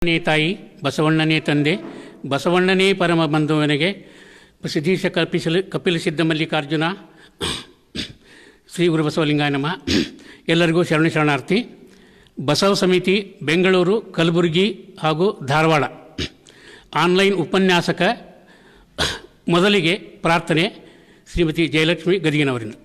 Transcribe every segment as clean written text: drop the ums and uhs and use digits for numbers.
ನೇ ತಾಯಿ, ಬಸವಣ್ಣನೇ ತಂದೆ, ಬಸವಣ್ಣನೇ ಪರಮ ಬಂಧುವನಿಗೆ ಪ್ರಸಿದ್ಧೀಶ ಕಪಿಲ ಸಿದ್ಧ ಮಲ್ಲಿಕಾರ್ಜುನ ಶ್ರೀ ಗುರು ಬಸವಲಿಂಗಾಯ ನಮಃ. ಎಲ್ಲರಿಗೂ ಶರಣಾರ್ಥಿ. ಬಸವ ಸಮಿತಿ ಬೆಂಗಳೂರು, ಕಲಬುರಗಿ ಹಾಗೂ ಧಾರವಾಡ ಆನ್ಲೈನ್ ಉಪನ್ಯಾಸಕ ಮೊದಲಿಗೆ ಪ್ರಾರ್ಥನೆ ಶ್ರೀಮತಿ ಜಯಲಕ್ಷ್ಮಿ ಗದಿಗಿನವರಿಂದ.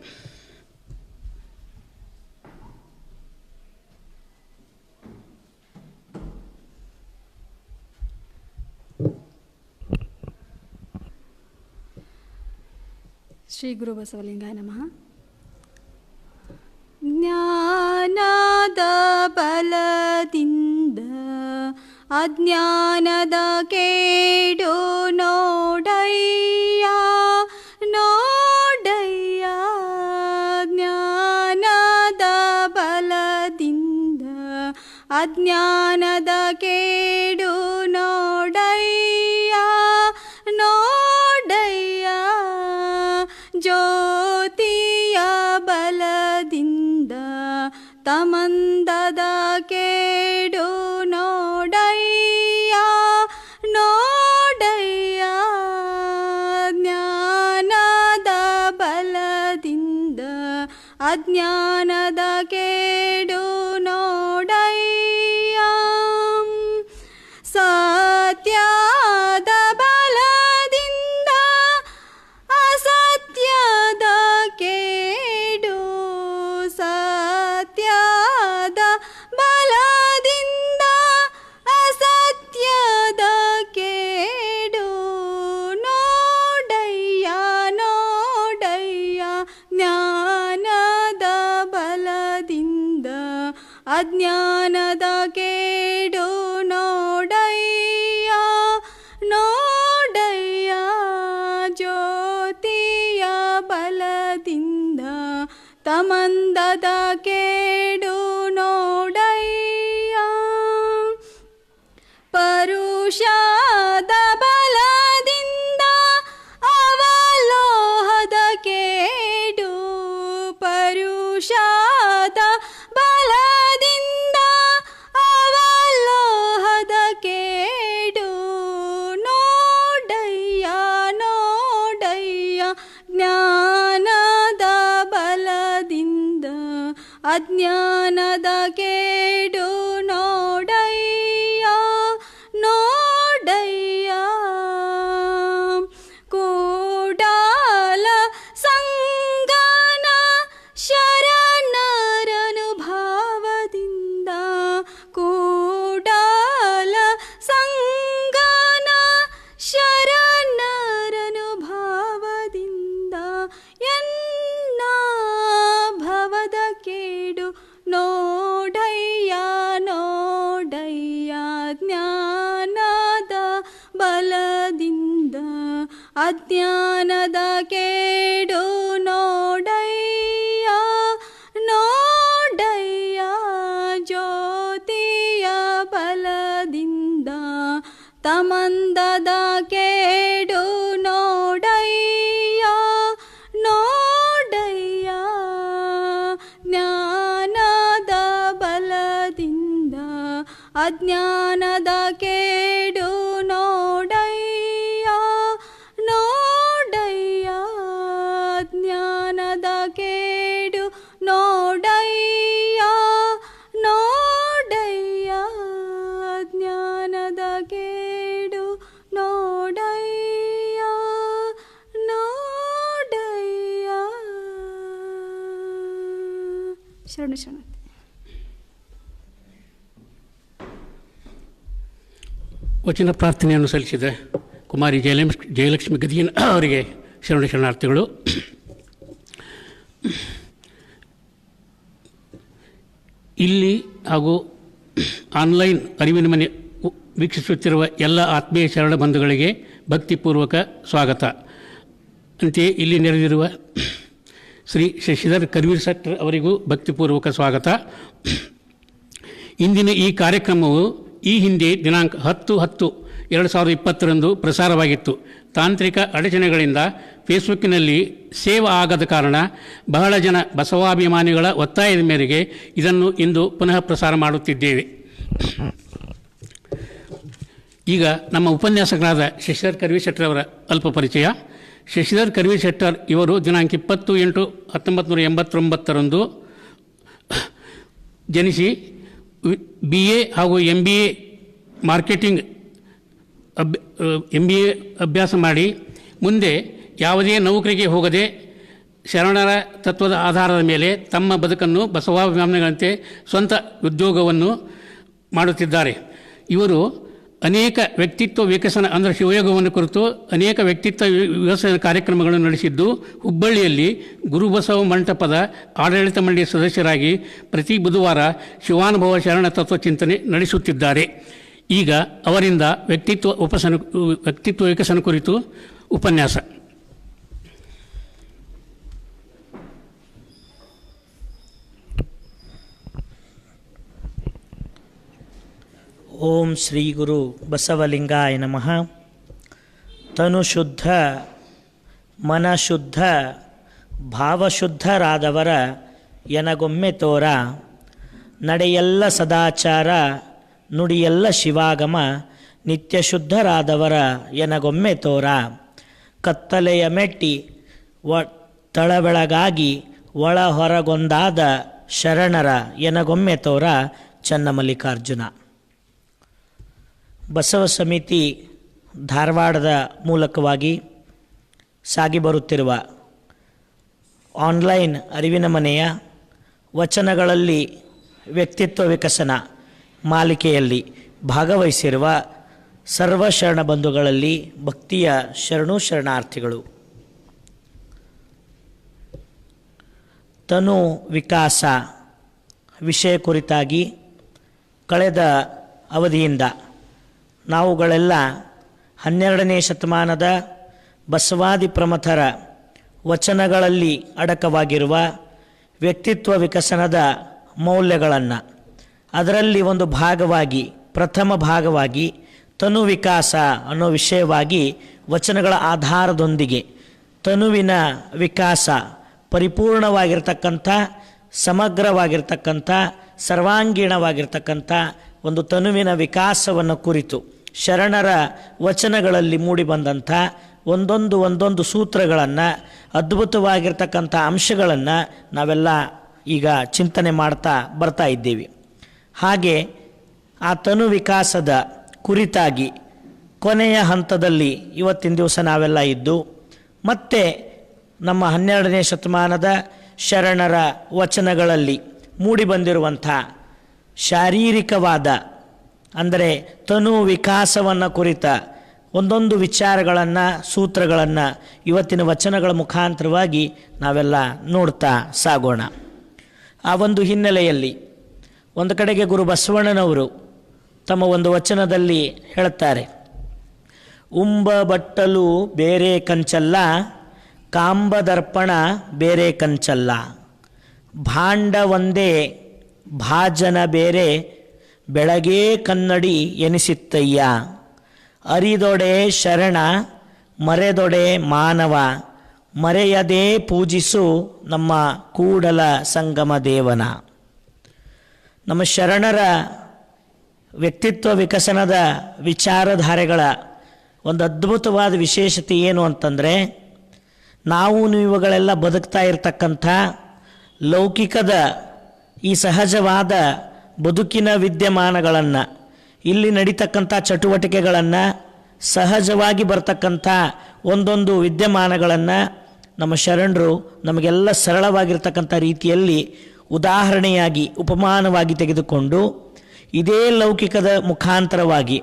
ಶ್ರೀ ಗುರು ಬಸವಲಿಂಗಾಯ ನಮಃ. ಜ್ಞಾನದ ಬಲದಿಂದ ಅಜ್ಞಾನದ ಕೇಡು ನೋಡಯ್ಯ ನೋಡಯ್ಯ. ಜ್ಞಾನದ ಬಲದಿಂದ ಅಜ್ಞಾನದ ಕೇಡು ನೋಡಯ್ಯ ನೋಡಯ್ಯ. ಜ್ಯೋತಿಯ ಬಲದಿಂದ ತಮಂದದ ಕೇಡು ನೋಡಯ್ಯ ನೋಡಯ್ಯ. ಜ್ಞಾನದ ಬಲದಿಂದ ಅಜ್ಞಾನದ ಕೇಡು ನೋಡಯ್ಯ. ಸತ್ಯದ ಬಲದಿಂದ ಅಸತ್ಯದ ಕೇಡು. ಸತ್ಯದ ಬಲದಿಂದ ಅಸತ್ಯದ ಕೇಡು ನೋಡಯ್ಯ ನೋಡಯ್ಯ. ಜ್ಞಾನದ ಬಲದಿಂದ ಅಜ್ಞಾನದ ಕೇಡು ನೋಡಯ್ಯ ನೋಡಯ್ಯ. ಜ್ಯೋತಿಯ ಬಲದಿಂದ ತಮಂದದ ಕೇಡು ನೋಡಯ್ಯ. ಪರುಷದ ಬಲದಿಂದ ಅವಲೋಹದ ಕೇಡು. ಪರುಷದ ಬಲದಿಂದ ಅವಲೋಹದ ಕೇಡು ನೋಡಯ್ಯ ನೋಡಯ್ಯ. ಜ್ಞಾನದ ಬಲದಿಂದ ಅಜ್ಞಾನದ ಕೇಡು ನೋಡಯ್ಯ ನೋಡಯ್ಯ. ಕೂಡಲ ಸಂಗನ ಶರಣರನುಭಾವದಿಂದ. ಕೂಡಲ ಸಂಗನ ಶರಣರನುಭಾವದಿಂದ ಎನ್ನ ಭವದ ಕೇಡು ನೋಡಯ್ಯ ನೋಡಯ್ಯ. ಜ್ಞಾನದ ಬಲದಿಂದ ಅಜ್ಞಾನದ ಕೇಡು ನೋಡಯ್ಯ ನೋಡಯ್ಯ. ಜ್ಯೋತಿಯ ಬಲದಿಂದ ತಮಂದದ ಕೇಡು ನೋಡಯ್ಯ ನೋಡಯ್ಯ. ಜ್ಞಾನದ ಬಲದಿಂದ ಅಜ್ಞಾನದ ಕೇಡು ನೋಡಯ್ಯ ನೋಡಯ್ಯ. ಜ್ಞಾನದ ಕೇಡು ನೋಡಯ್ಯ ನೋಡಯ್ಯ. ಜ್ಞಾನದ ಕೇಡು ನೋಡಯ್ಯ ನೋಡಯ್ಯ. ಶರಣು ಶರಣು. ವಚನ ಪ್ರಾರ್ಥನೆಯನ್ನು ಸಲ್ಲಿಸಿದ ಕುಮಾರಿ ಜಯಲಕ್ಷ್ಮಿ ಗದಿಗಿನ ಅವರಿಗೆ ಶರಣಾರ್ಥಿಗಳು. ಇಲ್ಲಿ ಹಾಗೂ ಆನ್ಲೈನ್ ಅರಿವಿನ ಮನೆ ವೀಕ್ಷಿಸುತ್ತಿರುವ ಎಲ್ಲ ಆತ್ಮೀಯ ಶರಣ ಬಂಧುಗಳಿಗೆ ಭಕ್ತಿಪೂರ್ವಕ ಸ್ವಾಗತ. ಅಂತೆಯೇ ಇಲ್ಲಿ ನೆರೆದಿರುವ ಶ್ರೀ ಶಶಿಧರ್ ಕರ್ವೀರ್ ಸಟ್ರ್ ಅವರಿಗೂ ಭಕ್ತಿಪೂರ್ವಕ ಸ್ವಾಗತ. ಇಂದಿನ ಈ ಕಾರ್ಯಕ್ರಮವು ಈ ಹಿಂದೆ ದಿನಾಂಕ 10/10/2020 ಪ್ರಸಾರವಾಗಿತ್ತು. ತಾಂತ್ರಿಕ ಅಡಚಣೆಗಳಿಂದ ಫೇಸ್ಬುಕ್ಕಿನಲ್ಲಿ ಸೇವ್ ಆಗದ ಕಾರಣ ಬಹಳ ಜನ ಬಸವಾಭಿಮಾನಿಗಳ ಒತ್ತಾಯದ ಮೇರೆಗೆ ಇದನ್ನು ಇಂದು ಪುನಃ ಪ್ರಸಾರ ಮಾಡುತ್ತಿದ್ದೇವೆ. ಈಗ ನಮ್ಮ ಉಪನ್ಯಾಸಕರಾದ ಶಶಿಧರ್ ಕರ್ವಿ ಶೆಟ್ಟರ್ ಅವರ ಅಲ್ಪ ಪರಿಚಯ. ಶಶಿಧರ್ ಕರ್ವಿ ಶೆಟ್ಟರ್ ಇವರು ದಿನಾಂಕ 20/8/1989 ಜನಿಸಿ BA ಹಾಗೂ MBA ಮಾರ್ಕೆಟಿಂಗ್ MBA ಅಭ್ಯಾಸ ಮಾಡಿ ಮುಂದೆ ಯಾವುದೇ ನೌಕರಿಗೆ ಹೋಗದೆ ಶರಣರ ತತ್ವದ ಆಧಾರದ ಮೇಲೆ ತಮ್ಮ ಬದುಕನ್ನು ಬಸವಾಭಿಮಾನಿಗಳಂತೆ ಸ್ವಂತ ಉದ್ಯೋಗವನ್ನು ಮಾಡುತ್ತಿದ್ದಾರೆ. ಇವರು ಅನೇಕ ವ್ಯಕ್ತಿತ್ವ ವಿಕಸನ ಅಂದರೆ ಶಿವಯೋಗವನ್ನು ಕುರಿತು ಅನೇಕ ವ್ಯಕ್ತಿತ್ವ ವಿಕಸನ ಕಾರ್ಯಕ್ರಮಗಳನ್ನು ನಡೆಸಿದ್ದು, ಹುಬ್ಬಳ್ಳಿಯಲ್ಲಿ ಗುರುಬಸವ ಮಂಟಪದ ಆಡಳಿತ ಮಂಡಳಿಯ ಸದಸ್ಯರಾಗಿ ಪ್ರತಿ ಬುಧವಾರ ಶಿವಾನುಭವ ಶರಣ ತತ್ವ ಚಿಂತನೆ ನಡೆಸುತ್ತಿದ್ದಾರೆ. ಈಗ ಅವರಿಂದ ವ್ಯಕ್ತಿತ್ವ ವಿಕಸನ ಕುರಿತು ಉಪನ್ಯಾಸ. ಓಂ ಶ್ರೀ ಗುರು ಬಸವಲಿಂಗಾಯ ನಮಃ. ತನುಶುದ್ಧ ಮನಶುದ್ಧ ಭಾವಶುದ್ಧರಾದವರ ಎನಗೊಮ್ಮೆ ತೋರ, ನಡೆಯೆಲ್ಲ ಸದಾಚಾರ ನುಡಿಯೆಲ್ಲ ಶಿವಾಗಮ, ನಿತ್ಯ ಶುದ್ಧರಾದವರ ಎನಗೊಮ್ಮೆ ತೋರ. ಕತ್ತಲೆಯ ಮೆಟ್ಟಿ ತಳಬೆಳಗಾಗಿ ಒಳ ಹೊರಗೊಂದಾದ ಶರಣರ ಎನಗೊಮ್ಮೆ ತೋರ. ಚನ್ನಮಲ್ಲಿಕಾರ್ಜುನ. ಬಸವ ಸಮಿತಿ ಧಾರವಾಡದ ಮೂಲಕವಾಗಿ ಸಾಗಿ ಬರುತ್ತಿರುವ ಆನ್ಲೈನ್ ಅರಿವಿನ ಮನೆಯ ವಚನಗಳಲ್ಲಿ ವ್ಯಕ್ತಿತ್ವ ವಿಕಸನ ಮಾಲಿಕೆಯಲ್ಲಿ ಭಾಗವಹಿಸಿರುವ ಸರ್ವ ಶರಣ ಬಂಧುಗಳಲ್ಲಿ ಭಕ್ತಿಯ ಶರಣಾರ್ಥಿಗಳು. ತನು ವಿಕಾಸ ವಿಷಯ ಕುರಿತಾಗಿ ಕಳೆದ ಅವಧಿಯಿಂದ ನಾವುಗಳೆಲ್ಲ 12ನೇ ಶತಮಾನದ ಬಸವಾದಿ ಪ್ರಮಥರ ವಚನಗಳಲ್ಲಿ ಅಡಕವಾಗಿರುವ ವ್ಯಕ್ತಿತ್ವ ವಿಕಸನದ ಮೌಲ್ಯಗಳನ್ನು, ಅದರಲ್ಲಿ ಒಂದು ಭಾಗವಾಗಿ ಪ್ರಥಮ ಭಾಗವಾಗಿ ತನು ವಿಕಾಸ ಅನ್ನೋ ವಿಷಯವಾಗಿ ವಚನಗಳ ಆಧಾರದೊಂದಿಗೆ ತನುವಿನ ವಿಕಾಸ ಪರಿಪೂರ್ಣವಾಗಿರ್ತಕ್ಕಂಥ, ಸಮಗ್ರವಾಗಿರ್ತಕ್ಕಂಥ, ಸರ್ವಾಂಗೀಣವಾಗಿರ್ತಕ್ಕಂಥ ಒಂದು ತನುವಿನ ವಿಕಾಸವನ್ನು ಕುರಿತು ಶರಣರ ವಚನಗಳಲ್ಲಿ ಮೂಡಿಬಂದಂಥ ಒಂದೊಂದು ಸೂತ್ರಗಳನ್ನು, ಅದ್ಭುತವಾಗಿರ್ತಕ್ಕಂಥ ಅಂಶಗಳನ್ನು ನಾವೆಲ್ಲ ಈಗ ಚಿಂತನೆ ಮಾಡ್ತಾ ಬರ್ತಾ ಇದ್ದೀವಿ. ಹಾಗೆ ಆ ತನು ವಿಕಾಸದ ಕುರಿತಾಗಿ ಕೊನೆಯ ಹಂತದಲ್ಲಿ ಇವತ್ತಿನ ದಿವಸ ನಾವೆಲ್ಲ ಇದ್ದು, ಮತ್ತೆ ನಮ್ಮ 12ನೇ ಶತಮಾನದ ಶರಣರ ವಚನಗಳಲ್ಲಿ ಮೂಡಿಬಂದಿರುವಂಥ ಶಾರೀರಿಕವಾದ ಅಂದರೆ ತನು ವಿಕಾಸವನ್ನು ಕುರಿತ ಒಂದೊಂದು ವಿಚಾರಗಳನ್ನು, ಸೂತ್ರಗಳನ್ನು ಇವತ್ತಿನ ವಚನಗಳ ಮುಖಾಂತರವಾಗಿ ನಾವೆಲ್ಲ ನೋಡ್ತಾ ಸಾಗೋಣ. ಆ ಒಂದು ಹಿನ್ನೆಲೆಯಲ್ಲಿ ಒಂದು ಕಡೆಗೆ ಗುರು ಬಸವಣ್ಣನವರು ತಮ್ಮ ಒಂದು ವಚನದಲ್ಲಿ ಹೇಳುತ್ತಾರೆ, ಉಂಬ ಬಟ್ಟಲು ಬೇರೆ ಕಂಚಲ್ಲ, ಕಾಂಬದರ್ಪಣ ಬೇರೆ ಕಂಚಲ್ಲ, ಭಾಂಡ ಒಂದೇ ಭಾಜನ ಬೇರೆ, ಬೆಳಗ್ಗೆ ಕನ್ನಡಿ ಎನಿಸಿತ್ತಯ್ಯ, ಅರಿದೊಡೆ ಶರಣ ಮರೆದೊಡೆ ಮಾನವ, ಮರೆಯದೇ ಪೂಜಿಸು ನಮ್ಮ ಕೂಡಲ ಸಂಗಮ ದೇವನ. ನಮ್ಮ ಶರಣರ ವ್ಯಕ್ತಿತ್ವ ವಿಕಸನದ ವಿಚಾರಧಾರೆಗಳ ಒಂದು ಅದ್ಭುತವಾದ ವಿಶೇಷತೆ ಏನು ಅಂತಂದರೆ, ನಾವು ನೀವುಗಳೆಲ್ಲ ಬದುಕ್ತಾ ಇರತಕ್ಕಂಥ ಲೌಕಿಕದ ಈ ಸಹಜವಾದ ಬದುಕಿನ ವಿದ್ಯಮಾನಗಳನ್ನು, ಇಲ್ಲಿ ನಡೀತಕ್ಕಂಥ ಚಟುವಟಿಕೆಗಳನ್ನು, ಸಹಜವಾಗಿ ಬರ್ತಕ್ಕಂಥ ಒಂದೊಂದು ವಿದ್ಯಮಾನಗಳನ್ನು ನಮ್ಮ ಶರಣರು ನಮಗೆಲ್ಲ ಸರಳವಾಗಿರ್ತಕ್ಕಂಥ ರೀತಿಯಲ್ಲಿ ಉದಾಹರಣೆಯಾಗಿ ಉಪಮಾನವಾಗಿ ತೆಗೆದುಕೊಂಡು ಇದೇ ಲೌಕಿಕದ ಮುಖಾಂತರವಾಗಿ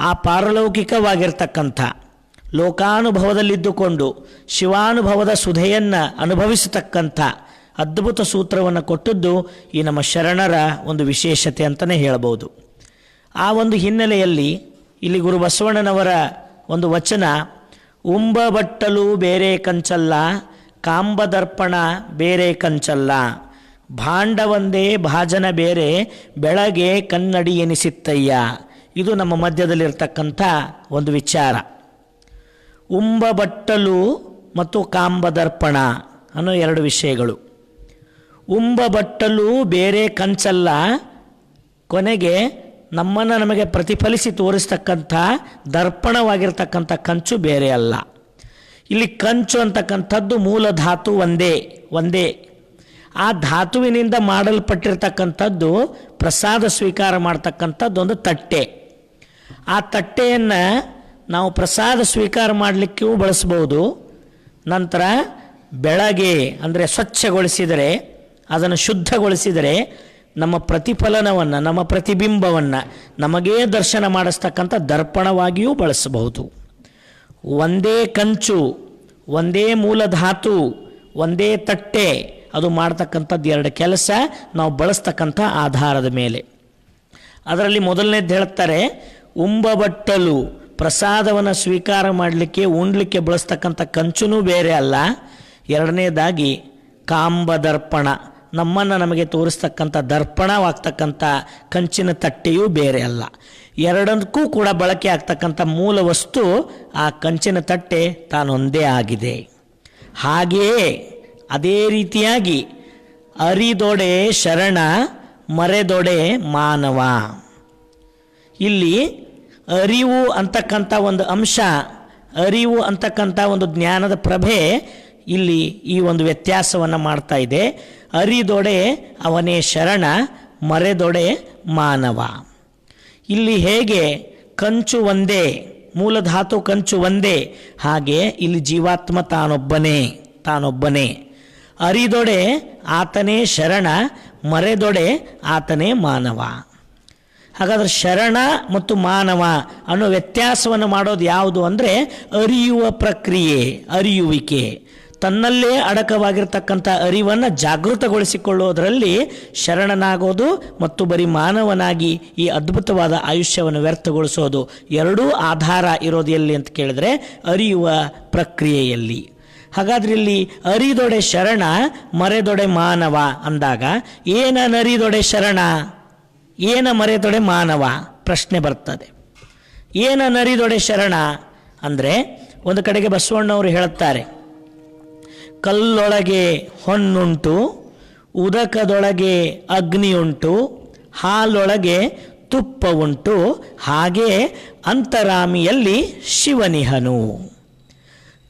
ಆ ಪಾರಲೌಕಿಕವಾಗಿರ್ತಕ್ಕಂಥ ಲೋಕಾನುಭವದಲ್ಲಿದ್ದುಕೊಂಡು ಶಿವಾನುಭವದ ಸುಧೆಯನ್ನು ಅನುಭವಿಸತಕ್ಕಂಥ ಅದ್ಭುತ ಸೂತ್ರವನ್ನು ಕೊಟ್ಟದ್ದು ಈ ನಮ್ಮ ಶರಣರ ಒಂದು ವಿಶೇಷತೆ ಅಂತಲೇ ಹೇಳಬಹುದು. ಆ ಒಂದು ಹಿನ್ನೆಲೆಯಲ್ಲಿ ಇಲ್ಲಿ ಗುರು ಬಸವಣ್ಣನವರ ಒಂದು ವಚನ, ಉಂಬ ಬಟ್ಟಲು ಬೇರೆ ಕಂಚಲ್ಲ, ಕಾಂಬದರ್ಪಣ ಬೇರೆ ಕಂಚಲ್ಲ, ಭಾಂಡ ಒಂದೇ ಭಾಜನ ಬೇರೆ, ಬೆಳಗ್ಗೆ ಕನ್ನಡಿ ಎನಿಸಿತ್ತಯ್ಯ. ಇದು ನಮ್ಮ ಮಧ್ಯದಲ್ಲಿರ್ತಕ್ಕಂಥ ಒಂದು ವಿಚಾರ. ಉಂಬ ಬಟ್ಟಲು ಮತ್ತು ಕಾಂಬದರ್ಪಣ ಅನ್ನೋ ಎರಡು ವಿಷಯಗಳು. ಉಂಬ ಬಟ್ಟಲು ಬೇರೆ ಕಂಚಲ್ಲ, ಕೊನೆಗೆ ನಮ್ಮನ್ನು ನಮಗೆ ಪ್ರತಿಫಲಿಸಿ ತೋರಿಸ್ತಕ್ಕಂಥ ದರ್ಪಣವಾಗಿರ್ತಕ್ಕಂಥ ಕಂಚು ಬೇರೆ ಅಲ್ಲ. ಇಲ್ಲಿ ಕಂಚು ಅಂತಕ್ಕಂಥದ್ದು ಮೂಲ ಧಾತು ಒಂದೇ. ಆ ಧಾತುವಿನಿಂದ ಮಾಡಲ್ಪಟ್ಟಿರ್ತಕ್ಕಂಥದ್ದು ಪ್ರಸಾದ ಸ್ವೀಕಾರ ಮಾಡ್ತಕ್ಕಂಥದ್ದು ಒಂದು ತಟ್ಟೆ. ಆ ತಟ್ಟೆಯನ್ನು ನಾವು ಪ್ರಸಾದ ಸ್ವೀಕಾರ ಮಾಡಲಿಕ್ಕೂ ಬಳಸ್ಬೋದು. ನಂತರ ಬೆಳಗ್ಗೆ ಅಂದರೆ ಸ್ವಚ್ಛಗೊಳಿಸಿದರೆ, ಅದನ್ನು ಶುದ್ಧಗೊಳಿಸಿದರೆ ನಮ್ಮ ಪ್ರತಿಫಲನವನ್ನು, ನಮ್ಮ ಪ್ರತಿಬಿಂಬವನ್ನು ನಮಗೇ ದರ್ಶನ ಮಾಡಿಸ್ತಕ್ಕಂಥ ದರ್ಪಣವಾಗಿಯೂ ಬಳಸಬಹುದು. ಒಂದೇ ಕಂಚು, ಒಂದೇ ಮೂಲ ಧಾತು, ಒಂದೇ ತಟ್ಟೆ, ಅದು ಮಾಡ್ತಕ್ಕಂಥದ್ದು ಎರಡು ಕೆಲಸ ನಾವು ಬಳಸ್ತಕ್ಕಂಥ ಆಧಾರದ ಮೇಲೆ. ಅದರಲ್ಲಿ ಮೊದಲನೇದು ಹೇಳ್ತಾರೆ, ಉಂಬಬಟ್ಟಲು, ಪ್ರಸಾದವನ್ನು ಸ್ವೀಕಾರ ಮಾಡಲಿಕ್ಕೆ ಉಣ್ಲಿಕ್ಕೆ ಬಳಸ್ತಕ್ಕಂಥ ಕಂಚುನೂ ಬೇರೆ ಅಲ್ಲ. ಎರಡನೇದಾಗಿ ಕಾಂಬದರ್ಪಣ, ನಮ್ಮನ್ನು ನಮಗೆ ತೋರಿಸ್ತಕ್ಕಂಥ ದರ್ಪಣವಾಗ್ತಕ್ಕಂಥ ಕಂಚಿನ ತಟ್ಟೆಯೂ ಬೇರೆ ಅಲ್ಲ. ಎರಡಕ್ಕೂ ಕೂಡ ಬಳಕೆ ಆಗ್ತಕ್ಕಂಥ ಮೂಲ ವಸ್ತು ಆ ಕಂಚಿನ ತಟ್ಟೆ ತಾನೊಂದೇ ಆಗಿದೆ. ಹಾಗೆಯೇ ಅದೇ ರೀತಿಯಾಗಿ ಅರಿದೊಡೆ ಶರಣ, ಮರೆದೊಡೆ ಮಾನವ. ಇಲ್ಲಿ ಅರಿವು ಅಂತಕ್ಕಂಥ ಒಂದು ಅಂಶ, ಅರಿವು ಅಂತಕ್ಕಂಥ ಒಂದು ಜ್ಞಾನದ ಪ್ರಭೆ ಇಲ್ಲಿ ಈ ಒಂದು ವ್ಯತ್ಯಾಸವನ್ನು ಮಾಡ್ತಾ ಇದೆ. ಅರಿದೊಡೆ ಅವನೇ ಶರಣ, ಮರೆದೊಡೆ ಮಾನವ. ಇಲ್ಲಿ ಹೇಗೆ ಕಂಚು ಒಂದೇ, ಮೂಲ ಧಾತು ಕಂಚು ಒಂದೇ, ಹಾಗೆ ಇಲ್ಲಿ ಜೀವಾತ್ಮ ತಾನೊಬ್ಬನೇ. ಅರಿದೊಡೆ ಆತನೇ ಶರಣ, ಮರೆದೊಡೆ ಆತನೇ ಮಾನವ. ಹಾಗಾದ್ರೆ ಶರಣ ಮತ್ತು ಮಾನವ ಅನ್ನೋ ವ್ಯತ್ಯಾಸವನ್ನು ಮಾಡೋದು ಯಾವುದು ಅಂದರೆ ಅರಿಯುವ ಪ್ರಕ್ರಿಯೆ, ಅರಿಯುವಿಕೆ. ತನ್ನಲ್ಲೇ ಅಡಕವಾಗಿರ್ತಕ್ಕಂಥ ಅರಿವನ್ನು ಜಾಗೃತಗೊಳಿಸಿಕೊಳ್ಳೋದರಲ್ಲಿ ಶರಣನಾಗೋದು ಮತ್ತು ಬರೀ ಮಾನವನಾಗಿ ಈ ಅದ್ಭುತವಾದ ಆಯುಷ್ಯವನ್ನು ವ್ಯರ್ಥಗೊಳಿಸೋದು ಎರಡೂ ಆಧಾರ ಇರೋದು ಎಲ್ಲಿ ಅಂತ ಕೇಳಿದ್ರೆ ಅರಿಯುವ ಪ್ರಕ್ರಿಯೆಯಲ್ಲಿ. ಹಾಗಾದ್ರೆ ಇಲ್ಲಿ ಅರಿದೊಡೆ ಶರಣ, ಮರೆದೊಡೆ ಮಾನವ ಅಂದಾಗ ಏನರಿದೊಡೆ ಶರಣ, ಏನ ಮರೆದೊಡೆ ಮಾನವ ಪ್ರಶ್ನೆ ಬರ್ತದೆ. ಏನರಿದೊಡೆ ಶರಣ ಅಂದರೆ ಒಂದು ಕಡೆಗೆ ಬಸವಣ್ಣವರು ಹೇಳುತ್ತಾರೆ, ಕಲ್ಲೊಳಗೆ ಹೊನ್ನುಂಟು, ಉದಕದೊಳಗೆ ಅಗ್ನಿಯುಂಟು, ಹಾಲೊಳಗೆ ತುಪ್ಪ ಉಂಟು, ಹಾಗೆ ಅಂತರಾಮಿಯಲ್ಲಿ ಶಿವನಿಹನು.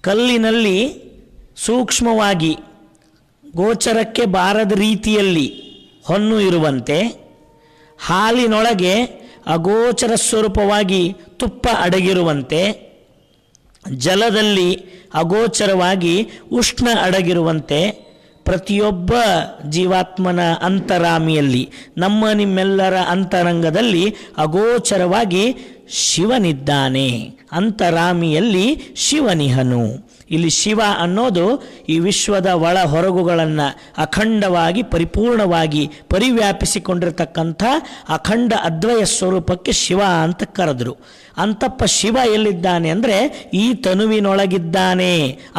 ಕಲ್ಲಿನಲ್ಲಿ ಸೂಕ್ಷ್ಮವಾಗಿ ಗೋಚರಕ್ಕೆ ಬಾರದ ರೀತಿಯಲ್ಲಿ ಹೊನ್ನು ಇರುವಂತೆ, ಹಾಲಿನೊಳಗೆ ಅಗೋಚರ ಸ್ವರೂಪವಾಗಿ ತುಪ್ಪ ಅಡಗಿರುವಂತೆ, ಜಲದಲ್ಲಿ ಅಗೋಚರವಾಗಿ ಉಷ್ಣ ಅಡಗಿರುವಂತೆ ಪ್ರತಿಯೊಬ್ಬ ಜೀವಾತ್ಮನ ಅಂತರಾಮಿಯಲ್ಲಿ, ನಮ್ಮ ನಿಮ್ಮೆಲ್ಲರ ಅಂತರಂಗದಲ್ಲಿ ಅಗೋಚರವಾಗಿ ಶಿವನಿದ್ದಾನೆ. ಅಂತರಾಮಿಯಲ್ಲಿ ಶಿವನಿಹನು. ಇಲ್ಲಿ ಶಿವ ಅನ್ನೋದು ಈ ವಿಶ್ವದ ಒಳ ಹೊರಗುಗಳನ್ನು ಅಖಂಡವಾಗಿ ಪರಿಪೂರ್ಣವಾಗಿ ಪರಿವ್ಯಾಪಿಸಿಕೊಂಡಿರ್ತಕ್ಕಂಥ ಅಖಂಡ ಅದ್ವಯ ಸ್ವರೂಪಕ್ಕೆ ಶಿವ ಅಂತ ಕರೆದ್ರು. ಅಂತಪ್ಪ ಶಿವ ಎಲ್ಲಿದ್ದಾನೆ ಅಂದರೆ ಈ ತನುವಿನೊಳಗಿದ್ದಾನೆ.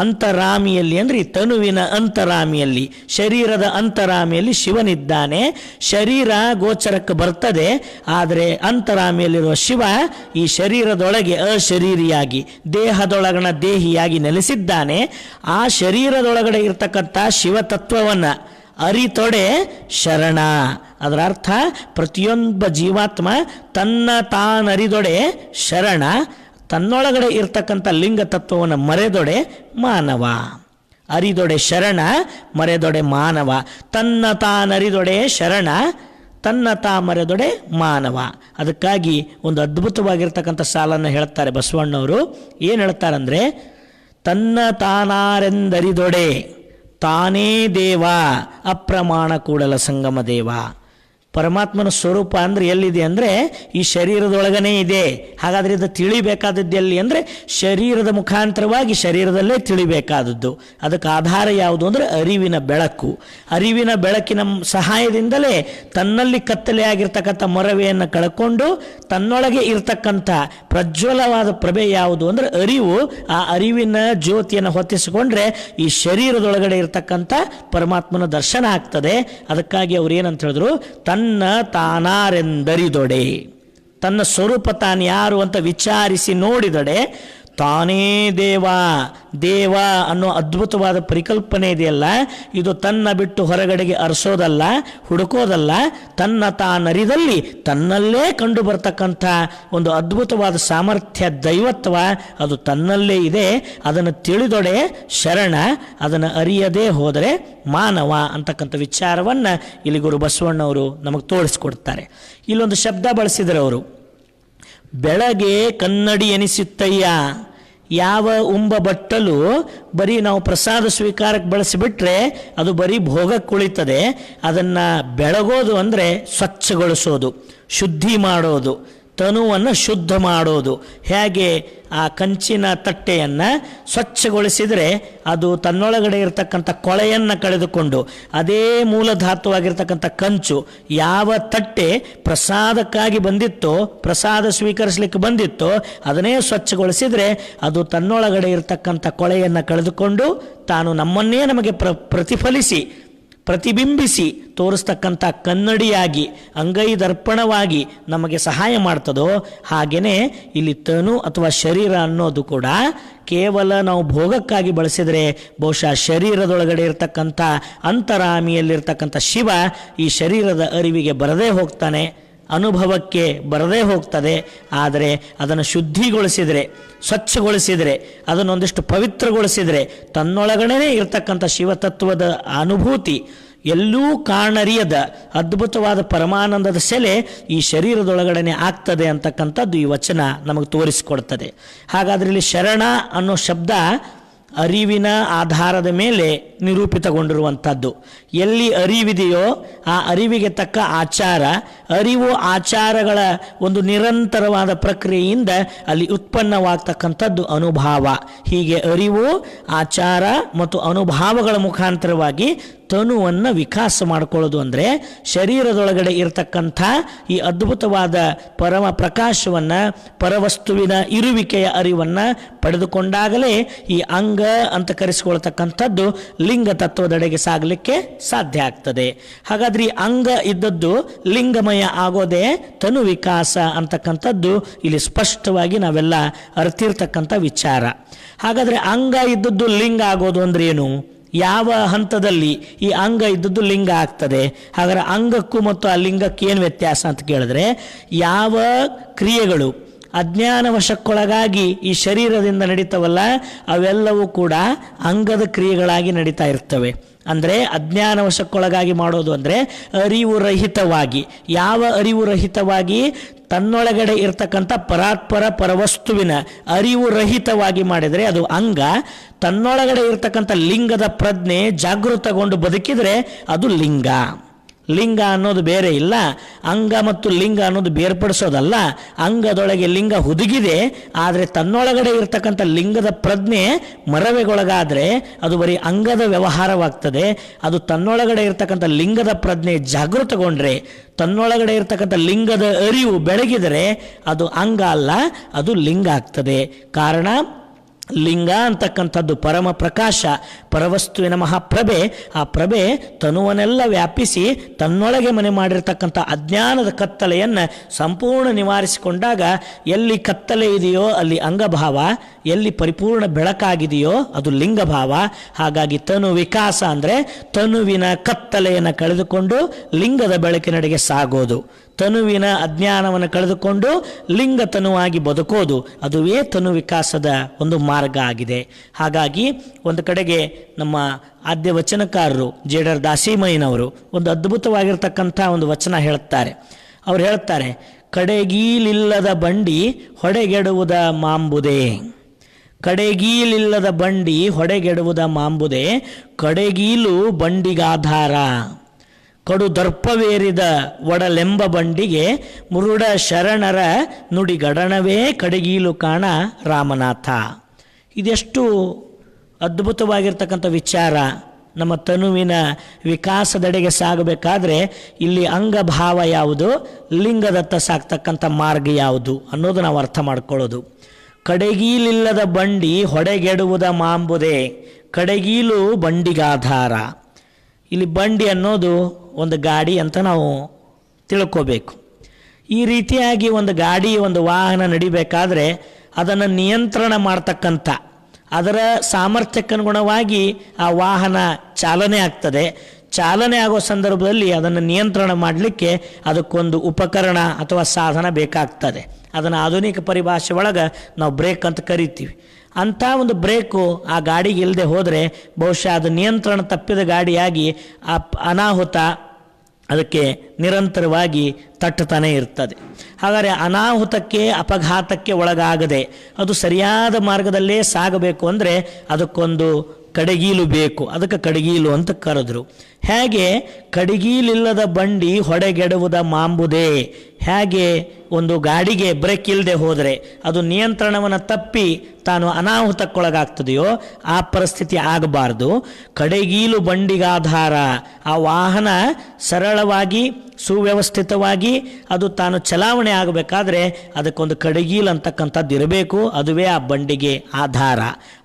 ಅಂತರಾಮಿಯಲ್ಲಿ ಅಂದರೆ ಈ ತನುವಿನ ಅಂತರಾಮಿಯಲ್ಲಿ, ಶರೀರದ ಅಂತರಾಮಿಯಲ್ಲಿ ಶಿವನಿದ್ದಾನೆ. ಶರೀರ ಗೋಚರಕ್ಕೆ ಬರ್ತದೆ, ಆದರೆ ಅಂತರಾಮಿಯಲ್ಲಿರುವ ಶಿವ ಈ ಶರೀರದೊಳಗೆ ಅಶರೀರಿಯಾಗಿ ದೇಹದೊಳಗಣ ದೇಹಿಯಾಗಿ ನೆಲೆಸಿದ್ದಾನೆ. ಆ ಶರೀರದೊಳಗಡೆ ಇರ್ತಕ್ಕಂಥ ಶಿವತತ್ವವನ್ನು ಅರಿತೊಡೆ ಶರಣ. ಅದರ ಅರ್ಥ ಪ್ರತಿಯೊಬ್ಬ ಜೀವಾತ್ಮ ತನ್ನ ತಾನರಿದೊಡೆ ಶರಣ, ತನ್ನೊಳಗಡೆ ಇರ್ತಕ್ಕಂಥ ಲಿಂಗ ತತ್ವವನ್ನು ಮರೆದೊಡೆ ಮಾನವ. ಅರಿದೊಡೆ ಶರಣ, ಮರೆದೊಡೆ ಮಾನವ. ತನ್ನ ತಾನರಿದೊಡೆ ಶರಣ, ತನ್ನ ತಾ ಮರೆದೊಡೆ ಮಾನವ. ಅದಕ್ಕಾಗಿ ಒಂದು ಅದ್ಭುತವಾಗಿರ್ತಕ್ಕಂಥ ಸಾಲನ್ನು ಹೇಳ್ತಾರೆ ಬಸವಣ್ಣವರು. ಏನು ಹೇಳ್ತಾರಂದರೆ, ತನ್ನ ತಾನಾರೆಂದರಿದೊಡೆ ತಾನೇ ದೇವ, ಅಪ್ರಮಾಣ ಕೂಡಲ ಸಂಗಮ ದೇವ. ಪರಮಾತ್ಮನ ಸ್ವರೂಪ ಅಂದರೆ ಎಲ್ಲಿದೆ ಅಂದರೆ ಈ ಶರೀರದೊಳಗನೇ ಇದೆ. ಹಾಗಾದರೆ ಇದು ತಿಳಿಬೇಕಾದದ್ದು ಎಲ್ಲಿ ಅಂದರೆ ಶರೀರದ ಮುಖಾಂತರವಾಗಿ ಶರೀರದಲ್ಲೇ ತಿಳಿಬೇಕಾದದ್ದು. ಅದಕ್ಕೆ ಆಧಾರ ಯಾವುದು ಅಂದರೆ ಅರಿವಿನ ಬೆಳಕು. ಅರಿವಿನ ಬೆಳಕಿನ ಸಹಾಯದಿಂದಲೇ ತನ್ನಲ್ಲಿ ಕತ್ತಲೆ ಆಗಿರ್ತಕ್ಕಂಥ ಮೊರವೆಯನ್ನು ಕಳ್ಕೊಂಡು ತನ್ನೊಳಗೆ ಇರ್ತಕ್ಕಂಥ ಪ್ರಜ್ವಲವಾದ ಪ್ರಭೆ ಯಾವುದು ಅಂದರೆ ಅರಿವು. ಆ ಅರಿವಿನ ಜ್ಯೋತಿಯನ್ನು ಹೊತ್ತಿಸಿಕೊಂಡ್ರೆ ಈ ಶರೀರದೊಳಗಡೆ ಇರ್ತಕ್ಕಂಥ ಪರಮಾತ್ಮನ ದರ್ಶನ ಆಗ್ತದೆ. ಅದಕ್ಕಾಗಿ ಅವ್ರು ಏನಂತ ಹೇಳಿದ್ರು, ತನ್ನ ತಾನಾರೆಂದರಿದೊಡೆ, ತನ್ನ ಸ್ವರೂಪ ತಾನು ಯಾರು ಅಂತ ವಿಚಾರಿಸಿ ನೋಡಿದೊಡೆ ತಾನೇ ದೇವ. ದೇವ ಅನ್ನೋ ಅದ್ಭುತವಾದ ಪರಿಕಲ್ಪನೆ ಇದೆಯಲ್ಲ, ಇದು ತನ್ನ ಬಿಟ್ಟು ಹೊರಗಡೆಗೆ ಅರಸೋದಲ್ಲ, ಹುಡುಕೋದಲ್ಲ, ತನ್ನ ತಾನರಿದಲ್ಲಿ ತನ್ನಲ್ಲೇ ಕಂಡು ಬರ್ತಕ್ಕಂಥ ಒಂದು ಅದ್ಭುತವಾದ ಸಾಮರ್ಥ್ಯ, ದೈವತ್ವ ಅದು ತನ್ನಲ್ಲೇ ಇದೆ. ಅದನ್ನು ತಿಳಿದೊಡೆ ಶರಣ, ಅದನ್ನು ಅರಿಯದೇ ಹೋದರೆ ಮಾನವ ಅಂತಕ್ಕಂಥ ವಿಚಾರವನ್ನು ಇಲ್ಲಿ ಗುರು ಬಸವಣ್ಣವರು ನಮಗೆ ತೋರಿಸ್ಕೊಡ್ತಾರೆ. ಇಲ್ಲೊಂದು ಶಬ್ದ ಬಳಸಿದರೆ ಅವರು, ಬೆಳಗ್ಗೆ ಕನ್ನಡಿ ಎನಿಸುತ್ತಯ್ಯ. ಯಾವ ಉಂಬ ಬಟ್ಟಲು ಬರೀ ನಾವು ಪ್ರಸಾದ ಸ್ವೀಕಾರಕ್ಕೆ ಬಳಸಿಬಿಟ್ರೆ ಅದು ಬರೀ ಭೋಗಕ್ಕೆ ಕುಳಿತದೆ. ಅದನ್ನು ಬೆಳಗೋದು ಅಂದರೆ ಸ್ವಚ್ಛಗೊಳಿಸೋದು, ಶುದ್ಧಿ ಮಾಡೋದು, ತನುವನ್ನು ಶುದ್ಧ ಮಾಡೋದು. ಹೇಗೆ ಆ ಕಂಚಿನ ತಟ್ಟೆಯನ್ನು ಸ್ವಚ್ಛಗೊಳಿಸಿದರೆ ಅದು ತನ್ನೊಳಗಡೆ ಇರತಕ್ಕಂಥ ಕೊಳೆಯನ್ನು ಕಳೆದುಕೊಂಡು ಅದೇ ಮೂಲಧಾತುವಾಗಿರ್ತಕ್ಕಂಥ ಕಂಚು, ಯಾವ ತಟ್ಟೆ ಪ್ರಸಾದಕ್ಕಾಗಿ ಬಂದಿತ್ತೋ, ಪ್ರಸಾದ ಸ್ವೀಕರಿಸಲಿಕ್ಕೆ ಬಂದಿತ್ತೋ ಅದನ್ನೇ ಸ್ವಚ್ಛಗೊಳಿಸಿದರೆ ಅದು ತನ್ನೊಳಗಡೆ ಇರತಕ್ಕಂಥ ಕೊಳೆಯನ್ನು ಕಳೆದುಕೊಂಡು ತಾನು ನಮ್ಮನ್ನೇ ನಮಗೆ ಪ್ರತಿಬಿಂಬಿಸಿ ತೋರಿಸ್ತಕ್ಕಂಥ ಕನ್ನಡಿಯಾಗಿ, ಅಂಗೈ ದರ್ಪಣವಾಗಿ ನಮಗೆ ಸಹಾಯ ಮಾಡ್ತದೋ, ಹಾಗೆಯೇ ಇಲ್ಲಿ ತನು ಅಥವಾ ಶರೀರ ಅನ್ನೋದು ಕೂಡ ಕೇವಲ ನಾವು ಭೋಗಕ್ಕಾಗಿ ಬಳಸಿದರೆ ಬಹುಶಃ ಶರೀರದೊಳಗಡೆ ಇರತಕ್ಕಂಥ ಅಂತರಾಮಿಯಲ್ಲಿರ್ತಕ್ಕಂಥ ಶಿವ ಈ ಶರೀರದ ಅರಿವಿಗೆ ಬರದೇ ಹೋಗ್ತಾನೆ, ಅನುಭವಕ್ಕೆ ಬರದೇ ಹೋಗ್ತದೆ. ಆದರೆ ಅದನ್ನು ಶುದ್ಧಿಗೊಳಿಸಿದರೆ, ಸ್ವಚ್ಛಗೊಳಿಸಿದರೆ, ಅದನ್ನೊಂದಿಷ್ಟು ಪವಿತ್ರಗೊಳಿಸಿದರೆ ತನ್ನೊಳಗಡೆ ಇರತಕ್ಕಂಥ ಶಿವತತ್ವದ ಅನುಭೂತಿ, ಎಲ್ಲೂ ಕಾಣರಿಯದ ಅದ್ಭುತವಾದ ಪರಮಾನಂದದ ಸೆಲೆ ಈ ಶರೀರದೊಳಗಡೆ ಆಗ್ತದೆ ಅಂತಕ್ಕಂಥದ್ದು ಈ ವಚನ ನಮಗೆ ತೋರಿಸಿಕೊಡ್ತದೆ. ಹಾಗಾದರೆ ಇಲ್ಲಿ ಶರಣ ಅನ್ನೋ ಶಬ್ದ ಅರಿವಿನ ಆಧಾರದ ಮೇಲೆ ನಿರೂಪಿತಗೊಂಡಿರುವಂಥದ್ದು. ಎಲ್ಲಿ ಅರಿವಿದೆಯೋ ಆ ಅರಿವಿಗೆ ತಕ್ಕ ಆಚಾರ, ಅರಿವು ಆಚಾರಗಳ ಒಂದು ನಿರಂತರವಾದ ಪ್ರಕ್ರಿಯೆಯಿಂದ ಅಲ್ಲಿ ಉತ್ಪನ್ನವಾಗ್ತಕ್ಕಂಥದ್ದು ಅನುಭಾವ. ಹೀಗೆ ಅರಿವು, ಆಚಾರ ಮತ್ತು ಅನುಭಾವಗಳ ಮುಖಾಂತರವಾಗಿ ತನುವನ್ನು ವಿಕಾಸ ಮಾಡಿಕೊಳ್ಳೋದು ಅಂದರೆ ಶರೀರದೊಳಗಡೆ ಇರತಕ್ಕಂಥ ಈ ಅದ್ಭುತವಾದ ಪರಮ ಪ್ರಕಾಶವನ್ನು, ಪರವಸ್ತುವಿನ ಇರುವಿಕೆಯ ಅರಿವನ್ನು ಪಡೆದುಕೊಂಡಾಗಲೇ ಈ ಅಂಗ ಅಂತ ಕರೆಸಿಕೊಳ್ತಕ್ಕಂಥದ್ದು ಲಿಂಗ ತತ್ವದೆಡೆಗೆ ಸಾಗಲಿಕ್ಕೆ ಸಾಧ್ಯ ಆಗ್ತದೆ. ಹಾಗಾದ್ರೆ ಈ ಅಂಗ ಇದ್ದದ್ದು ಲಿಂಗಮಯ ಆಗೋದೇ ತನು ವಿಕಾಸ ಅಂತಕ್ಕಂಥದ್ದು ಇಲ್ಲಿ ಸ್ಪಷ್ಟವಾಗಿ ನಾವೆಲ್ಲ ಅರ್ತಿರ್ತಕ್ಕಂಥ ವಿಚಾರ. ಹಾಗಾದರೆ ಅಂಗ ಇದ್ದದ್ದು ಲಿಂಗ ಆಗೋದು ಅಂದ್ರೆ ಏನು? ಯಾವ ಹಂತದಲ್ಲಿ ಈ ಅಂಗ ಇದ್ದದ್ದು ಲಿಂಗ ಆಗ್ತದೆ? ಹಾಗಾದ್ರೆ ಅಂಗಕ್ಕೂ ಮತ್ತು ಆ ಲಿಂಗಕ್ಕೆ ಏನು ವ್ಯತ್ಯಾಸ ಅಂತ ಕೇಳಿದ್ರೆ, ಯಾವ ಕ್ರಿಯೆಗಳು ಅಜ್ಞಾನವಶಕ್ಕೊಳಗಾಗಿ ಈ ಶರೀರದಿಂದ ನಡೀತವಲ್ಲ ಅವೆಲ್ಲವೂ ಕೂಡ ಅಂಗದ ಕ್ರಿಯೆಗಳಾಗಿ ನಡೀತಾ ಇರ್ತವೆ. ಅಂದರೆ ಅಜ್ಞಾನವಶಕ್ಕೊಳಗಾಗಿ ಮಾಡೋದು ಅಂದರೆ ಅರಿವು ರಹಿತವಾಗಿ. ಯಾವ ಅರಿವು ರಹಿತವಾಗಿ? ತನ್ನೊಳಗಡೆ ಇರ್ತಕ್ಕಂಥ ಪರಾತ್ಪರ ಪರವಸ್ತುವಿನ ಅರಿವು ರಹಿತವಾಗಿ ಮಾಡಿದರೆ ಅದು ಅಂಗ. ತನ್ನೊಳಗಡೆ ಇರ್ತಕ್ಕಂಥ ಲಿಂಗದ ಪ್ರಜ್ಞೆ ಜಾಗೃತಗೊಂಡು ಬದುಕಿದರೆ ಅದು ಲಿಂಗ. ಲಿಂಗ ಅನ್ನೋದು ಬೇರೆ ಇಲ್ಲ, ಅಂಗ ಮತ್ತು ಲಿಂಗ ಅನ್ನೋದು ಬೇರ್ಪಡಿಸೋದಲ್ಲ. ಅಂಗದೊಳಗೆ ಲಿಂಗ ಹುದುಗಿದೆ, ಆದರೆ ತನ್ನೊಳಗಡೆ ಇರ್ತಕ್ಕಂಥ ಲಿಂಗದ ಪ್ರಜ್ಞೆ ಮರವೆಗೊಳಗಾದರೆ ಅದು ಬರೀ ಅಂಗದ ವ್ಯವಹಾರವಾಗ್ತದೆ. ಅದು ತನ್ನೊಳಗಡೆ ಇರ್ತಕ್ಕಂಥ ಲಿಂಗದ ಪ್ರಜ್ಞೆ ಜಾಗೃತಗೊಂಡ್ರೆ, ತನ್ನೊಳಗಡೆ ಇರ್ತಕ್ಕಂಥ ಲಿಂಗದ ಅರಿವು ಬೆಳಗಿದರೆ ಅದು ಅಂಗ ಅಲ್ಲ, ಅದು ಲಿಂಗ ಆಗ್ತದೆ. ಕಾರಣ ಲಿಂಗ ಅಂತಕ್ಕಂಥದ್ದು ಪರಮ ಪ್ರಕಾಶ, ಪರವಸ್ತುವಿನ ಮಹಾಪ್ರಭೆ. ಆ ಪ್ರಭೆ ತನುವನ್ನೆಲ್ಲ ವ್ಯಾಪಿಸಿ ತನ್ನೊಳಗೆ ಮನೆ ಮಾಡಿರ್ತಕ್ಕಂಥ ಅಜ್ಞಾನದ ಕತ್ತಲೆಯನ್ನು ಸಂಪೂರ್ಣ ನಿವಾರಿಸಿಕೊಂಡಾಗ ಎಲ್ಲಿ ಕತ್ತಲೆ ಇದೆಯೋ ಅಲ್ಲಿ ಅಂಗಭಾವ, ಎಲ್ಲಿ ಪರಿಪೂರ್ಣ ಬೆಳಕಾಗಿದೆಯೋ ಅದು ಲಿಂಗಭಾವ. ಹಾಗಾಗಿ ತನು ವಿಕಾಸ ಅಂದರೆ ತನುವಿನ ಕತ್ತಲೆಯನ್ನು ಕಳೆದುಕೊಂಡು ಲಿಂಗದ ಬೆಳಕಿನೆಡೆಗೆ ಸಾಗೋದು, ತನುವಿನ ಅಜ್ಞಾನವನ್ನು ಕಳೆದುಕೊಂಡು ಲಿಂಗ ತನುವಾಗಿ ಬದುಕೋದು, ಅದುವೇ ತನು ವಿಕಾಸದ ಒಂದು ಮಾರ್ಗ ಆಗಿದೆ. ಹಾಗಾಗಿ ಒಂದು ಕಡೆಗೆ ನಮ್ಮ ಆದ್ಯ ವಚನಕಾರರು ಜೇಡರ್ ದಾಸಿಮಯ್ಯನವರು ಒಂದು ಅದ್ಭುತವಾಗಿರ್ತಕ್ಕಂಥ ಒಂದು ವಚನ ಹೇಳುತ್ತಾರೆ. ಅವ್ರು ಹೇಳ್ತಾರೆ, ಕಡೆಗೀಲಿಲ್ಲದ ಬಂಡಿ ಹೊಡೆಗೆಡುವುದ ಮಾಂಬುದೆ. ಕಡೆಗೀಲಿಲ್ಲದ ಬಂಡಿ ಹೊಡೆಗೆಡುವುದ ಮಾಂಬುದೆ, ಕಡೆಗೀಲು ಬಂಡಿಗಾಧಾರ. ಕಡು ದರ್ಪವೇರಿದ ಒಡಲೆಂಬ ಬಂಡಿಗೆ ಮುರುಡ ಶರಣರ ನುಡಿಗಡಣವೇ ಕಡೆಗೀಲು ಕಾಣ ರಾಮನಾಥ. ಇದೆಷ್ಟು ಅದ್ಭುತವಾಗಿರ್ತಕ್ಕಂಥ ವಿಚಾರ. ನಮ್ಮ ತನುವಿನ ವಿಕಾಸದೆಡೆಗೆ ಸಾಗಬೇಕಾದ್ರೆ ಇಲ್ಲಿ ಅಂಗಭಾವ ಯಾವುದು, ಲಿಂಗದತ್ತ ಸಾಗ್ತಕ್ಕಂಥ ಮಾರ್ಗ ಯಾವುದು ಅನ್ನೋದು ನಾವು ಅರ್ಥ ಮಾಡ್ಕೊಳ್ಳೋದು. ಕಡೆಗೀಲಿಲ್ಲದ ಬಂಡಿ ಹೊಡೆಗೆಡುವುದ ಮಾಂಬುದೆ, ಕಡೆಗೀಲು ಬಂಡಿಗಾಧಾರ. ಇಲ್ಲಿ ಬಂಡಿ ಅನ್ನೋದು ಒಂದು ಗಾಡಿ ಅಂತ ನಾವು ತಿಳ್ಕೋಬೇಕು. ಈ ರೀತಿಯಾಗಿ ಒಂದು ಗಾಡಿ, ಒಂದು ವಾಹನ ನಡಿಬೇಕಾದ್ರೆ ಅದನ್ನು ನಿಯಂತ್ರಣ ಮಾಡ್ತಕ್ಕಂಥ ಅದರ ಸಾಮರ್ಥ್ಯಕ್ಕನುಗುಣವಾಗಿ ಆ ವಾಹನ ಚಾಲನೆ ಆಗ್ತದೆ. ಚಾಲನೆ ಆಗೋ ಸಂದರ್ಭದಲ್ಲಿ ಅದನ್ನು ನಿಯಂತ್ರಣ ಮಾಡಲಿಕ್ಕೆ ಅದಕ್ಕೊಂದು ಉಪಕರಣ ಅಥವಾ ಸಾಧನ ಬೇಕಾಗ್ತದೆ. ಅದನ್ನು ಆಧುನಿಕ ಪರಿಭಾಷೆ ಒಳಗೆ ನಾವು ಬ್ರೇಕ್ ಅಂತ ಕರಿತೀವಿ. ಅಂಥ ಒಂದು ಬ್ರೇಕು ಆ ಗಾಡಿಗೆ ಇಲ್ಲದೆ ಹೋದರೆ ಬಹುಶಃ ಅದು ನಿಯಂತ್ರಣ ತಪ್ಪಿದ ಗಾಡಿಯಾಗಿ ಆ ಅನಾಹುತ ಅದಕ್ಕೆ ನಿರಂತರವಾಗಿ ತಟ್ಟುತ್ತಾನೆ ಇರ್ತದೆ. ಹಾಗಾದರೆ ಅನಾಹುತಕ್ಕೆ ಅಪಘಾತಕ್ಕೆ ಒಳಗಾಗದೆ ಅದು ಸರಿಯಾದ ಮಾರ್ಗದಲ್ಲೇ ಸಾಗಬೇಕು ಅಂದರೆ ಅದಕ್ಕೊಂದು ಕಡಗೀಲು ಬೇಕು. ಅದಕ್ಕೆ ಕಡಗೀಲು ಅಂತ ಕರೆದ್ರು. ಹೇಗೆ ಕಡಗೀಲಿಲ್ಲದ ಬಂಡಿ ಹೊಡೆಗೆಡುವುದ ಮಾಂಬುದೇ, ಹೇಗೆ ಒಂದು ಗಾಡಿಗೆ ಬ್ರೇಕ್ ಇಲ್ಲದೆ ಹೋದರೆ ಅದು ನಿಯಂತ್ರಣವನ್ನು ತಪ್ಪಿ ತಾನು ಅನಾಹುತಕ್ಕೊಳಗಾಗ್ತದೆಯೋ ಆ ಪರಿಸ್ಥಿತಿ ಆಗಬಾರ್ದು. ಕಡೆಗೀಲು ಬಂಡಿಗಾಧಾರ, ಆ ವಾಹನ ಸರಳವಾಗಿ ಸುವ್ಯವಸ್ಥಿತವಾಗಿ ಅದು ತಾನು ಚಲಾವಣೆ ಆಗಬೇಕಾದ್ರೆ ಅದಕ್ಕೊಂದು ಕಡೆಗೀಲು ಅಂತಕ್ಕಂಥದ್ದು ಇರಬೇಕು. ಅದುವೇ ಆ ಬಂಡಿಗೆ ಆಧಾರ.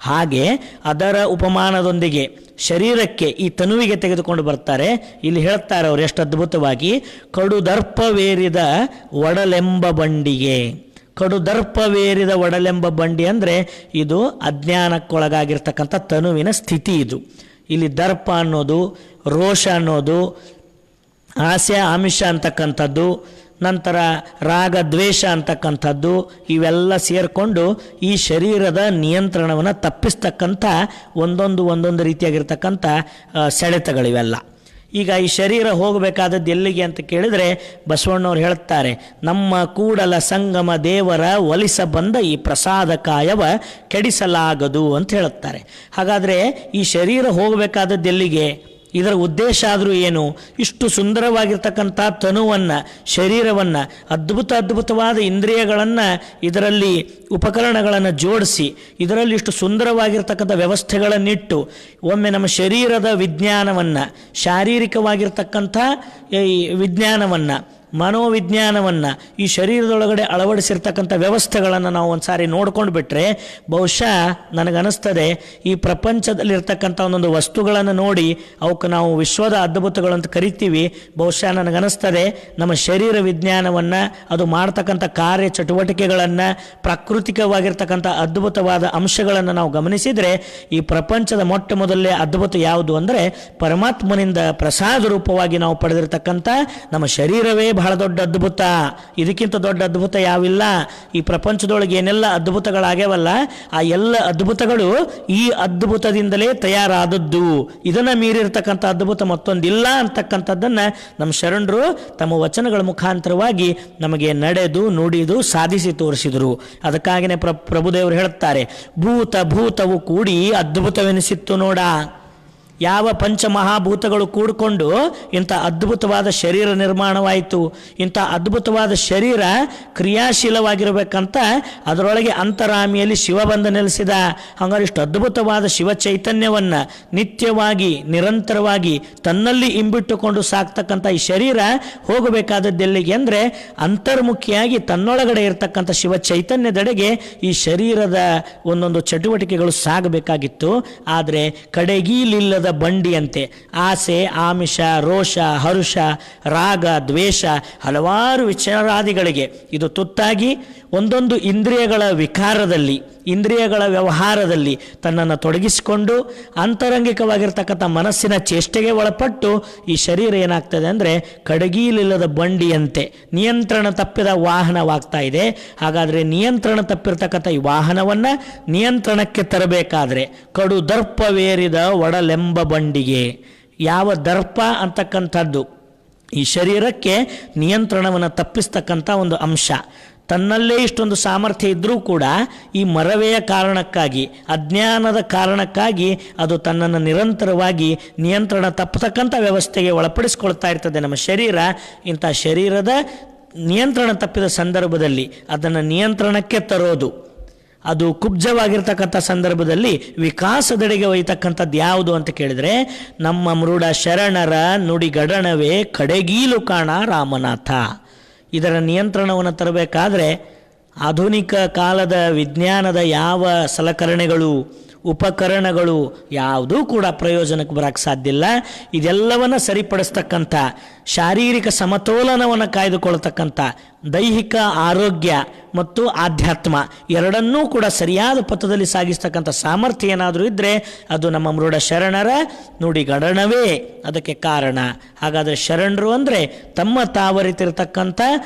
ಹಾಗೆ ಅದರ ಉಪಮಾನದೊಂದಿಗೆ ಶರೀರಕ್ಕೆ ಈ ತನುವಿಗೆ ತೆಗೆದುಕೊಂಡು ಬರ್ತಾರೆ. ಇಲ್ಲಿ ಹೇಳ್ತಾರೆ ಅವರು ಎಷ್ಟು ಅದ್ಭುತವಾಗಿ, ಕಡುದರ್ಪವೇರಿದ ಒಡಲೆಂಬ ಬಂಡಿಗೆ. ಕಡುದರ್ಪವೇರಿದ ಒಡಲೆಂಬ ಬಂಡಿ ಅಂದರೆ ಇದು ಅಜ್ಞಾನಕ್ಕೊಳಗಾಗಿರ್ತಕ್ಕಂಥ ತನುವಿನ ಸ್ಥಿತಿ. ಇದು ಇಲ್ಲಿ ದರ್ಪ ಅನ್ನೋದು, ರೋಷ ಅನ್ನೋದು, ಆಸೆ ಆಮಿಷ ಅಂತಕ್ಕಂಥದ್ದು, ನಂತರ ರಾಗ ದ್ವೇಷ ಅಂತಕ್ಕಂಥದ್ದು, ಇವೆಲ್ಲ ಸೇರಿಕೊಂಡು ಈ ಶರೀರದ ನಿಯಂತ್ರಣವನ್ನು ತಪ್ಪಿಸ್ತಕ್ಕಂಥ ಒಂದೊಂದು ರೀತಿಯಾಗಿರ್ತಕ್ಕಂಥ ಸೆಳೆತಗಳಿವೆಲ್ಲ. ಈಗ ಈ ಶರೀರ ಹೋಗಬೇಕಾದದ್ದು ಎಲ್ಲಿಗೆ ಅಂತ ಕೇಳಿದರೆ ಬಸವಣ್ಣವ್ರು ಹೇಳ್ತಾರೆ, ನಮ್ಮ ಕೂಡಲ ಸಂಗಮ ದೇವರ ಒಲಿಸ ಬಂದ ಈ ಪ್ರಸಾದ ಕಾಯವ ಕೆಡಿಸಲಾಗದು ಅಂತ ಹೇಳುತ್ತಾರೆ. ಹಾಗಾದರೆ ಈ ಶರೀರ ಹೋಗಬೇಕಾದದ್ದು ಎಲ್ಲಿಗೆ? ಇದರ ಉದ್ದೇಶ ಆದರೂ ಏನು? ಇಷ್ಟು ಸುಂದರವಾಗಿರ್ತಕ್ಕಂಥ ತನುವನ್ನು, ಶರೀರವನ್ನು, ಅದ್ಭುತವಾದ ಇಂದ್ರಿಯಗಳನ್ನು, ಇದರಲ್ಲಿ ಉಪಕರಣಗಳನ್ನು ಜೋಡಿಸಿ ಇದರಲ್ಲಿ ಇಷ್ಟು ಸುಂದರವಾಗಿರ್ತಕ್ಕಂಥ ವ್ಯವಸ್ಥೆಗಳನ್ನಿಟ್ಟು ಒಮ್ಮೆ ನಮ್ಮ ಶರೀರದ ವಿಜ್ಞಾನವನ್ನು, ಶಾರೀರಿಕವಾಗಿರ್ತಕ್ಕಂಥ ಈ ವಿಜ್ಞಾನವನ್ನು, ಮನೋವಿಜ್ಞಾನವನ್ನು, ಈ ಶರೀರದೊಳಗಡೆ ಅಳವಡಿಸಿರ್ತಕ್ಕಂಥ ವ್ಯವಸ್ಥೆಗಳನ್ನು ನಾವು ಒಂದು ಸಾರಿ ನೋಡ್ಕೊಂಡು ಬಿಟ್ಟರೆ ಬಹುಶಃ ನನಗನ್ನಿಸ್ತದೆ ಈ ಪ್ರಪಂಚದಲ್ಲಿರ್ತಕ್ಕಂಥ ಒಂದೊಂದು ವಸ್ತುಗಳನ್ನು ನೋಡಿ ಅವಕ್ಕೆ ನಾವು ವಿಶ್ವದ ಅದ್ಭುತಗಳು ಅಂತ ಕರಿತೀವಿ. ಬಹುಶಃ ನನಗನ್ನಿಸ್ತದೆ ನಮ್ಮ ಶರೀರ ವಿಜ್ಞಾನವನ್ನು, ಅದು ಮಾಡ್ತಕ್ಕಂಥ ಕಾರ್ಯ ಚಟುವಟಿಕೆಗಳನ್ನು, ಪ್ರಾಕೃತಿಕವಾಗಿರ್ತಕ್ಕಂಥ ಅದ್ಭುತವಾದ ಅಂಶಗಳನ್ನು ನಾವು ಗಮನಿಸಿದರೆ ಈ ಪ್ರಪಂಚದ ಮೊಟ್ಟ ಮೊದಲೇ ಅದ್ಭುತ ಯಾವುದು ಅಂದರೆ ಪರಮಾತ್ಮನಿಂದ ಪ್ರಸಾದ ರೂಪವಾಗಿ ನಾವು ಪಡೆದಿರತಕ್ಕಂಥ ನಮ್ಮ ಶರೀರವೇ ಬಹಳ ದೊಡ್ಡ ಅದ್ಭುತ. ಇದಕ್ಕಿಂತ ದೊಡ್ಡ ಅದ್ಭುತ ಯಾವಿಲ್ಲ. ಈ ಪ್ರಪಂಚದೊಳಗೆ ಏನೆಲ್ಲ ಅದ್ಭುತಗಳಾಗ್ಯಾವಲ್ಲ ಆ ಎಲ್ಲ ಅದ್ಭುತಗಳು ಈ ಅದ್ಭುತದಿಂದಲೇ ತಯಾರಾದದ್ದು. ಇದನ್ನು ಮೀರಿರ್ತಕ್ಕಂಥ ಅದ್ಭುತ ಮತ್ತೊಂದಿಲ್ಲ ಅಂತಕ್ಕಂಥದ್ದನ್ನು ನಮ್ಮ ಶರಣರು ತಮ್ಮ ವಚನಗಳ ಮುಖಾಂತರವಾಗಿ ನಮಗೆ ನಡೆದು ನುಡಿದು ಸಾಧಿಸಿ ತೋರಿಸಿದರು. ಅದಕ್ಕಾಗಿಯೇ ಪ್ರಭುದೇವರು ಹೇಳುತ್ತಾರೆ, ಭೂತವು ಕೂಡಿ ಅದ್ಭುತವೆನಿಸಿತ್ತು ನೋಡ. ಯಾವ ಪಂಚಮಹಾಭೂತಗಳು ಕೂಡಿಕೊಂಡು ಇಂಥ ಅದ್ಭುತವಾದ ಶರೀರ ನಿರ್ಮಾಣವಾಯಿತು. ಇಂಥ ಅದ್ಭುತವಾದ ಶರೀರ ಕ್ರಿಯಾಶೀಲವಾಗಿರಬೇಕಂತ ಅದರೊಳಗೆ ಅಂತರಾಮಿಯಲ್ಲಿ ಶಿವ ಬಂದು ನೆಲೆಸಿದ. ಹಾಗಾದ್ರೆ ಇಷ್ಟು ಅದ್ಭುತವಾದ ಶಿವ ಚೈತನ್ಯವನ್ನು ನಿತ್ಯವಾಗಿ ನಿರಂತರವಾಗಿ ತನ್ನಲ್ಲಿ ಇಂಬಿಟ್ಟುಕೊಂಡು ಸಾಕ್ತಕ್ಕಂಥ ಈ ಶರೀರ ಹೋಗಬೇಕಾದದ್ದೆಲ್ಲಿಗೆ ಅಂದರೆ ಅಂತರ್ಮುಖಿಯಾಗಿ ತನ್ನೊಳಗಡೆ ಇರತಕ್ಕಂಥ ಶಿವ ಚೈತನ್ಯದೆಡೆಗೆ ಈ ಶರೀರದ ಒಂದೊಂದು ಚಟುವಟಿಕೆಗಳು ಸಾಗಬೇಕಾಗಿತ್ತು. ಆದರೆ ಕಡೆಗೀಲಿಲ್ಲದ ಬಂಡಿಯಂತೆ ಆಸೆ ಆಮಿಷ ರೋಷ ಹರುಷ ರಾಗ ದ್ವೇಷ ಹಲವಾರು ವಿಚಾರಾದಿಗಳಿಗೆ ಇದು ತುತ್ತಾಗಿ ಒಂದೊಂದು ಇಂದ್ರಿಯಗಳ ವಿಕಾರದಲ್ಲಿ, ಇಂದ್ರಿಯಗಳ ವ್ಯವಹಾರದಲ್ಲಿ ತನ್ನನ್ನು ತೊಡಗಿಸಿಕೊಂಡು ಅಂತರಂಗಿಕವಾಗಿರ್ತಕ್ಕಂಥ ಮನಸ್ಸಿನ ಚೇಷ್ಟೆಗೆ ಒಳಪಟ್ಟು ಈ ಶರೀರ ಏನಾಗ್ತದೆ ಅಂದರೆ ಕಡಗೀಲಿಲ್ಲದ ಬಂಡಿಯಂತೆ ನಿಯಂತ್ರಣ ತಪ್ಪಿದ ವಾಹನವಾಗ್ತಾ ಇದೆ. ಹಾಗಾದರೆ ನಿಯಂತ್ರಣ ತಪ್ಪಿರ್ತಕ್ಕಂಥ ಈ ವಾಹನವನ್ನು ನಿಯಂತ್ರಣಕ್ಕೆ ತರಬೇಕಾದ್ರೆ ಕಡು ದರ್ಪವೇರಿದ ಒಡಲೆಂಬ ಬಂಡಿಗೆ. ಯಾವ ದರ್ಪ ಅಂತಕ್ಕಂಥದ್ದು ಈ ಶರೀರಕ್ಕೆ ನಿಯಂತ್ರಣವನ್ನು ತಪ್ಪಿಸ್ತಕ್ಕಂಥ ಒಂದು ಅಂಶ. ತನ್ನಲ್ಲೇ ಇಷ್ಟೊಂದು ಸಾಮರ್ಥ್ಯ ಇದ್ದರೂ ಕೂಡ ಈ ಮರವೆಯ ಕಾರಣಕ್ಕಾಗಿ, ಅಜ್ಞಾನದ ಕಾರಣಕ್ಕಾಗಿ ಅದು ತನ್ನನ್ನು ನಿರಂತರವಾಗಿ ನಿಯಂತ್ರಣ ತಪ್ಪತಕ್ಕಂಥ ವ್ಯವಸ್ಥೆಗೆ ಒಳಪಡಿಸ್ಕೊಳ್ತಾ ಇರ್ತದೆ ನಮ್ಮ ಶರೀರ. ಇಂಥ ಶರೀರದ ನಿಯಂತ್ರಣ ತಪ್ಪಿದ ಸಂದರ್ಭದಲ್ಲಿ ಅದನ್ನು ನಿಯಂತ್ರಣಕ್ಕೆ ತರೋದು, ಅದು ಕುಬ್ಜವಾಗಿರ್ತಕ್ಕಂಥ ಸಂದರ್ಭದಲ್ಲಿ ವಿಕಾಸದೆಡೆಗೆ ಒಯ್ತಕ್ಕಂಥದ್ದು ಯಾವುದು ಅಂತ ಕೇಳಿದರೆ ನಮ್ಮ ಮೃಡ ಶರಣರ ನುಡಿಗಡಣವೇ ಕಡೆಗೀಲು ಕಾಣ ರಾಮನಾಥ. ಇದರ ನಿಯಂತ್ರಣವನ್ನು ತರಬೇಕಾದ್ರೆ ಆಧುನಿಕ ಕಾಲದ ವಿಜ್ಞಾನದ ಯಾವ ಸಲಕರಣೆಗಳು ಉಪಕರಣಗಳು ಯಾವುದೂ ಕೂಡ ಪ್ರಯೋಜನಕ್ಕೆ ಬರೋಕ್ಕೆ ಸಾಧ್ಯ ಇಲ್ಲ. ಇದೆಲ್ಲವನ್ನು ಸರಿಪಡಿಸ್ತಕ್ಕಂಥ ಶಾರೀರಿಕ ಸಮತೋಲನವನ್ನು ಕಾಯ್ದುಕೊಳ್ತಕ್ಕಂಥ ದೈಹಿಕ ಆರೋಗ್ಯ ಮತ್ತು ಆಧ್ಯಾತ್ಮ ಎರಡನ್ನೂ ಕೂಡ ಸರಿಯಾದ ಪಥದಲ್ಲಿ ಸಾಗಿಸ್ತಕ್ಕಂಥ ಸಾಮರ್ಥ್ಯ ಏನಾದರೂ ಇದ್ದರೆ ಅದು ನಮ್ಮ ಮೃಡ ಶರಣರ ನುಡಿಗಡಣವೇ ಅದಕ್ಕೆ ಕಾರಣ. ಹಾಗಾದರೆ ಶರಣರು ಅಂದರೆ ತಮ್ಮ ತಾವರಿತಿರತಕ್ಕಂಥ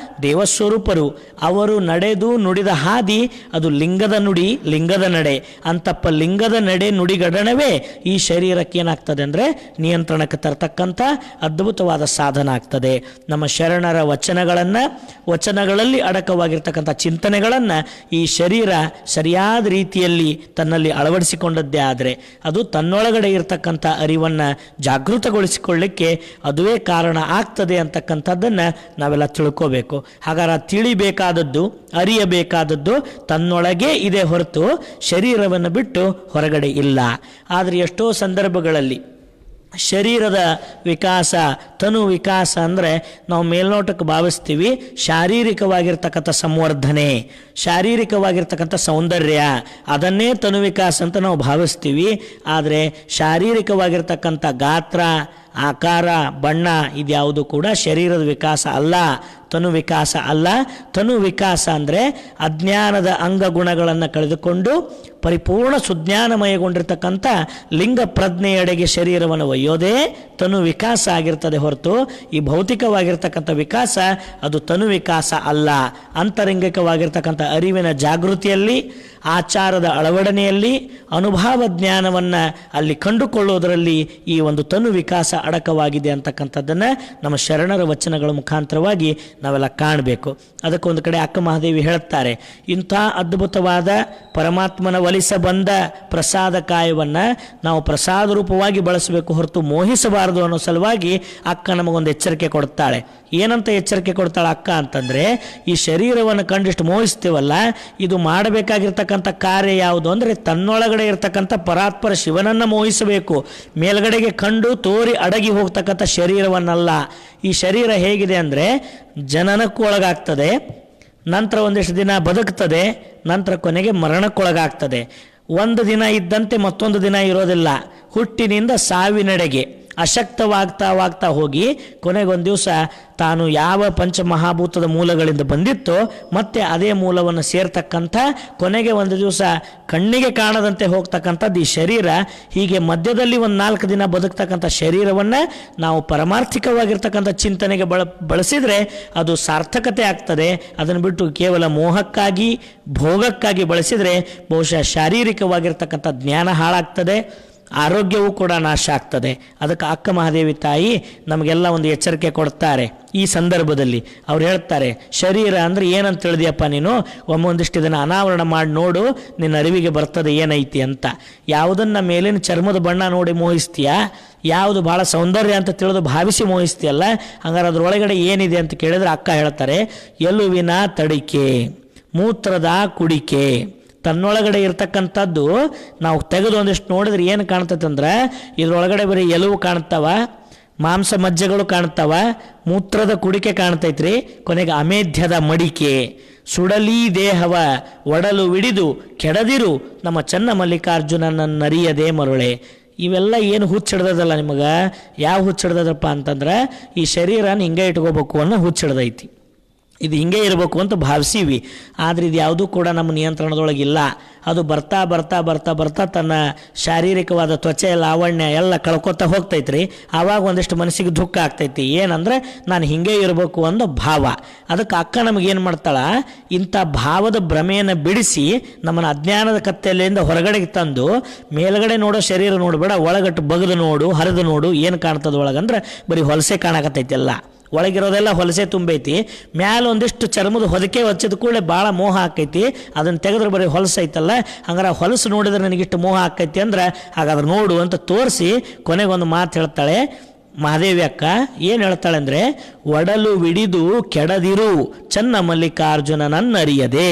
ದೇವಸ್ವರೂಪರು. ಅವರು ನಡೆದು ನುಡಿದ ಹಾದಿ ಅದು ಲಿಂಗದ ನುಡಿ, ಲಿಂಗದ ನಡೆ. ಅಂತಪ್ಪ ಲಿಂಗದ ನಡೆ ನುಡಿಗಡಣವೇ ಈ ಶರೀರಕ್ಕೆ ಏನಾಗ್ತದೆ ಅಂದರೆ ನಿಯಂತ್ರಣಕ್ಕೆ ತರತಕ್ಕಂಥ ಅದ್ಭುತವಾದ ಸಾಧನ ಆಗ್ತದೆ. ನಮ್ಮ ಶರಣರ ವಚನಗಳಲ್ಲಿ ಅಡಕವಾಗಿರ್ತಕ್ಕಂಥ ಚಿಂತನೆಗಳನ್ನು ಈ ಶರೀರ ಸರಿಯಾದ ರೀತಿಯಲ್ಲಿ ತನ್ನಲ್ಲಿ ಅಳವಡಿಸಿಕೊಂಡದ್ದೇ ಆದರೆ ಅದು ತನ್ನೊಳಗಡೆ ಇರತಕ್ಕಂಥ ಅರಿವನ್ನು ಜಾಗೃತಗೊಳಿಸಿಕೊಳ್ಳಿಕ್ಕೆ ಅದುವೇ ಕಾರಣ ಆಗ್ತದೆ ಅಂತಕ್ಕಂಥದ್ದನ್ನು ನಾವೆಲ್ಲ ತಿಳ್ಕೋಬೇಕು. ಹಾಗಾದ್ರೆ ತಿಳಿಬೇಕಾದದ್ದು, ಅರಿಯಬೇಕಾದದ್ದು ತನ್ನೊಳಗೆ ಇದೆ ಹೊರತು ಶರೀರವನ್ನು ಬಿಟ್ಟು ಹೊರಗಡೆ ಇಲ್ಲ. ಆದರೆ ಎಷ್ಟೋ ಸಂದರ್ಭಗಳಲ್ಲಿ ಶರೀರದ ವಿಕಾಸ, ತನು ವಿಕಾಸ ಅಂದರೆ ನಾವು ಮೇಲ್ನೋಟಕ್ಕೆ ಭಾವಿಸ್ತೀವಿ ಶಾರೀರಿಕವಾಗಿರ್ತಕ್ಕಂಥ ಸಂವರ್ಧನೆ, ಶಾರೀರಿಕವಾಗಿರ್ತಕ್ಕಂಥ ಸೌಂದರ್ಯ, ಅದನ್ನೇ ತನು ವಿಕಾಸ ಅಂತ ನಾವು ಭಾವಿಸ್ತೀವಿ. ಆದರೆ ಶಾರೀರಿಕವಾಗಿರ್ತಕ್ಕಂಥ ಗಾತ್ರ, ಆಕಾರ, ಬಣ್ಣ ಇದ್ಯಾವುದು ಕೂಡ ಶರೀರದ ವಿಕಾಸ ಅಲ್ಲ, ತನು ವಿಕಾಸ ಅಲ್ಲ. ತನು ವಿಕಾಸ ಅಂದರೆ ಅಜ್ಞಾನದ ಅಂಗಗುಣಗಳನ್ನು ಕಳೆದುಕೊಂಡು ಪರಿಪೂರ್ಣ ಸುಜ್ಞಾನಮಯಗೊಂಡಿರ್ತಕ್ಕಂಥ ಲಿಂಗ ಪ್ರಜ್ಞೆಯೆಡೆಗೆ ಶರೀರವನ್ನು ಒಯ್ಯೋದೇ ತನು ವಿಕಾಸ ಆಗಿರ್ತದೆ ಹೊರತು ಈ ಭೌತಿಕವಾಗಿರ್ತಕ್ಕಂಥ ವಿಕಾಸ ಅದು ತನು ವಿಕಾಸ ಅಲ್ಲ. ಅಂತರಂಗಿಕವಾಗಿರ್ತಕ್ಕಂಥ ಅರಿವಿನ ಜಾಗೃತಿಯಲ್ಲಿ, ಆಚಾರದ ಅಳವಡನೆಯಲ್ಲಿ, ಅನುಭವ ಜ್ಞಾನವನ್ನು ಅಲ್ಲಿ ಕಂಡುಕೊಳ್ಳೋದರಲ್ಲಿ ಈ ಒಂದು ತನು ವಿಕಾಸ ಅಡಕವಾಗಿದೆ ಅಂತಕ್ಕಂಥದ್ದನ್ನು ನಮ್ಮ ಶರಣರ ವಚನಗಳ ಮುಖಾಂತರವಾಗಿ ನಾವೆಲ್ಲ ಕಾಣಬೇಕು. ಅದಕ್ಕೊಂದು ಕಡೆ ಅಕ್ಕ ಮಹಾದೇವಿ ಹೇಳುತ್ತಾರೆ, ಇಂಥ ಅದ್ಭುತವಾದ ಪರಮಾತ್ಮನ ಒಲಿಸ ಬಂದ ಪ್ರಸಾದ ಕಾಯವನ್ನು ನಾವು ಪ್ರಸಾದ ರೂಪವಾಗಿ ಬಳಸಬೇಕು ಹೊರತು ಮೋಹಿಸಬಾರದು ಅನ್ನೋ ಸಲುವಾಗಿ ಅಕ್ಕ ನಮಗೊಂದು ಎಚ್ಚರಿಕೆ ಕೊಡ್ತಾಳೆ. ಏನಂತ ಎಚ್ಚರಿಕೆ ಕೊಡ್ತಾಳೆ ಅಕ್ಕ ಅಂತಂದರೆ, ಈ ಶರೀರವನ್ನು ಕಂಡಿಷ್ಟು ಮೋಹಿಸ್ತೀವಲ್ಲ, ಇದು ಮಾಡಬೇಕಾಗಿರ್ತಕ್ಕಂಥ ಕಾರ್ಯ ಯಾವುದು ಅಂದರೆ ತನ್ನೊಳಗಡೆ ಇರತಕ್ಕಂಥ ಪರಾತ್ಪರ ಶಿವನನ್ನು ಮೋಹಿಸಬೇಕು. ಮೇಲ್ಗಡೆಗೆ ಕಂಡು ತೋರಿ ಅಡಗಿ ಹೋಗ್ತಕ್ಕಂಥ ಶರೀರವನ್ನಲ್ಲ. ಈ ಶರೀರ ಹೇಗಿದೆ ಅಂದರೆ ಜನನಕ್ಕೂ ಒಳಗಾಗ್ತದೆ, ನಂತರ ಒಂದಿಷ್ಟು ದಿನ ಬದುಕ್ತದೆ, ನಂತರ ಕೊನೆಗೆ ಮರಣಕ್ಕೊಳಗಾಗ್ತದೆ. ಒಂದು ದಿನ ಇದ್ದಂತೆ ಮತ್ತೊಂದು ದಿನ ಇರೋದಿಲ್ಲ. ಹುಟ್ಟಿನಿಂದ ಸಾವಿನೆಡೆಗೆ ಅಶಕ್ತವಾಗ್ತಾ ಹೋಗಿ ಕೊನೆಗೊಂದು ದಿವಸ ತಾನು ಯಾವ ಪಂಚಮಹಾಭೂತದ ಮೂಲಗಳಿಂದ ಬಂದಿತ್ತೋ ಮತ್ತೆ ಅದೇ ಮೂಲವನ್ನು ಸೇರ್ತಕ್ಕಂಥ, ಕೊನೆಗೆ ಒಂದು ದಿವಸ ಕಣ್ಣಿಗೆ ಕಾಣದಂತೆ ಹೋಗ್ತಕ್ಕಂಥದ್ದು ಈ ಶರೀರ. ಹೀಗೆ ಮಧ್ಯದಲ್ಲಿ ಒಂದು 4 ದಿನ ಬದುಕ್ತಕ್ಕಂಥ ಶರೀರವನ್ನು ನಾವು ಪರಮಾರ್ಥಿಕವಾಗಿರ್ತಕ್ಕಂಥ ಚಿಂತನೆಗೆ ಬಳಸಿದರೆ ಅದು ಸಾರ್ಥಕತೆ ಆಗ್ತದೆ. ಅದನ್ನು ಬಿಟ್ಟು ಕೇವಲ ಮೋಹಕ್ಕಾಗಿ, ಭೋಗಕ್ಕಾಗಿ ಬಳಸಿದರೆ ಬಹುಶಃ ಶಾರೀರಿಕವಾಗಿರ್ತಕ್ಕಂಥ ಜ್ಞಾನ ಹಾಳಾಗ್ತದೆ, ಆರೋಗ್ಯವೂ ಕೂಡ ನಾಶ ಆಗ್ತದೆ. ಅದಕ್ಕೆ ಅಕ್ಕ ಮಹಾದೇವಿ ತಾಯಿ ನಮಗೆಲ್ಲ ಒಂದು ಎಚ್ಚರಿಕೆ ಕೊಡ್ತಾರೆ. ಈ ಸಂದರ್ಭದಲ್ಲಿ ಅವ್ರು ಹೇಳ್ತಾರೆ, ಶರೀರ ಅಂದರೆ ಏನಂತ ತಿಳಿದಿಯಪ್ಪ ನೀನು, ಒಂದಿಷ್ಟು ಇದನ್ನು ಅನಾವರಣ ಮಾಡಿ ನೋಡು, ನಿನ್ನ ಅರಿವಿಗೆ ಬರ್ತದೆ ಏನೈತಿ ಅಂತ. ಯಾವುದನ್ನು ಮೇಲಿನ ಚರ್ಮದ ಬಣ್ಣ ನೋಡಿ ಮೋಹಿಸ್ತೀಯಾ, ಯಾವುದು ಭಾಳ ಸೌಂದರ್ಯ ಅಂತ ತಿಳಿದು ಭಾವಿಸಿ ಮೋಹಿಸ್ತೀಯಲ್ಲ, ಹಂಗಾರೆ ಅದರೊಳಗಡೆ ಏನಿದೆ ಅಂತ ಕೇಳಿದ್ರೆ ಅಕ್ಕ ಹೇಳ್ತಾರೆ, ಎಲುವಿನ ತಡಿಕೆ, ಮೂತ್ರದ ಕುಡಿಕೆ. ತನ್ನೊಳಗಡೆ ಇರ್ತಕ್ಕಂಥದ್ದು ನಾವು ತೆಗೆದು ಒಂದಿಷ್ಟು ನೋಡಿದ್ರೆ ಏನು ಕಾಣ್ತೈತೆ ಅಂದ್ರೆ ಇದರೊಳಗಡೆ ಬರೀ ಎಲುವು ಕಾಣ್ತಾವ, ಮಾಂಸ ಮಜ್ಜೆಗಳು ಕಾಣ್ತಾವ, ಮೂತ್ರದ ಕುಡಿಕೆ ಕಾಣ್ತೈತ್ರಿ, ಕೊನೆಗೆ ಅಮೇಧ್ಯದ ಮಡಿಕೆ. ಸುಡಲೀ ದೇಹವ ಒಡಲು ವಿಡಿದು ಕೆಡದಿರು ನಮ್ಮ ಚನ್ನ ಮಲ್ಲಿಕಾರ್ಜುನನನ್ನರಿಯದೇ ಮರುಳೆ. ಇವೆಲ್ಲ ಏನು ಹುಚ್ಚಿಡ್ದದಲ್ಲ ನಿಮಗೆ, ಯಾವ ಹುಚ್ಚಿಡ್ದದಪ್ಪ ಅಂತಂದ್ರೆ ಈ ಶರೀರನ ಹಿಂಗೆ ಇಟ್ಕೋಬೇಕು ಅನ್ನೋ ಹುಚ್ಚಿಡ್ದೈತಿ. ಇದು ಹಿಂಗೆ ಇರಬೇಕು ಅಂತ ಭಾವಿಸೀವಿ, ಆದರೆ ಇದು ಯಾವುದೂ ಕೂಡ ನಮ್ಮ ನಿಯಂತ್ರಣದೊಳಗಿಲ್ಲ. ಅದು ಬರ್ತಾ ಬರ್ತಾ ಬರ್ತಾ ಬರ್ತಾ ತನ್ನ ಶಾರೀರಿಕವಾದ ತ್ವಚೆ, ಲಾವಣ್ಯ ಎಲ್ಲ ಕಳ್ಕೊತಾ ಹೋಗ್ತೈತ್ರಿ. ಆವಾಗ ಒಂದಿಷ್ಟು ಮನಸ್ಸಿಗೆ ದುಃಖ ಆಗ್ತೈತಿ. ಏನಂದರೆ ನಾನು ಹಿಂಗೆ ಇರಬೇಕು ಅನ್ನೋ ಭಾವ. ಅದಕ್ಕೆ ಅಕ್ಕ ನಮಗೇನು ಮಾಡ್ತಾಳ, ಇಂಥ ಭಾವದ ಭ್ರಮೆಯನ್ನು ಬಿಡಿಸಿ ನಮ್ಮನ್ನು ಅಜ್ಞಾನದ ಕತ್ತಲೆಯಿಂದ ಹೊರಗಡೆಗೆ ತಂದು ಮೇಲ್ಗಡೆ ನೋಡೋ ಶರೀರ ನೋಡಬೇಡ, ಒಳಗಟ್ಟು ಬಗ್ದು ನೋಡು, ಹರಿದು ನೋಡು, ಏನು ಕಾಣ್ತದೆ ಒಳಗಂದ್ರೆ ಬರೀ ಹೊಲಸೆ ಕಾಣಕತ್ತೈತಿ. ಎಲ್ಲ ಒಳಗಿರೋದೆಲ್ಲ ಹೊಲಸೆ ತುಂಬೈತಿ. ಮ್ಯಾಲ ಒಂದಿಷ್ಟು ಚರ್ಮದ ಹೊದಕೆ ಹಚ್ಚಿದ ಕೂಡಲೇ ಭಾಳ ಮೋಹ ಆಕೈತಿ. ಅದನ್ನು ತೆಗೆದ್ರೆ ಬರೀ ಹೊಲಸೈತಲ್ಲ, ಹಂಗಾರೆ ಹೊಲಸು ನೋಡಿದ್ರೆ ನನಗಿಷ್ಟು ಮೋಹ ಆಕೈತಿ ಅಂದ್ರೆ ಹಾಗಾದ್ರೆ ನೋಡು ಅಂತ ತೋರಿಸಿ ಕೊನೆಗೊಂದು ಮಾತು ಹೇಳ್ತಾಳೆ ಮಹಾದೇವಿ ಅಕ್ಕ. ಏನು ಹೇಳ್ತಾಳೆ ಅಂದರೆ, ಒಡಲು ವಿಡಿದು ಕೆಡದಿರು ಚನ್ನ ಮಲ್ಲಿಕಾರ್ಜುನನನ್ನರಿಯದೆ.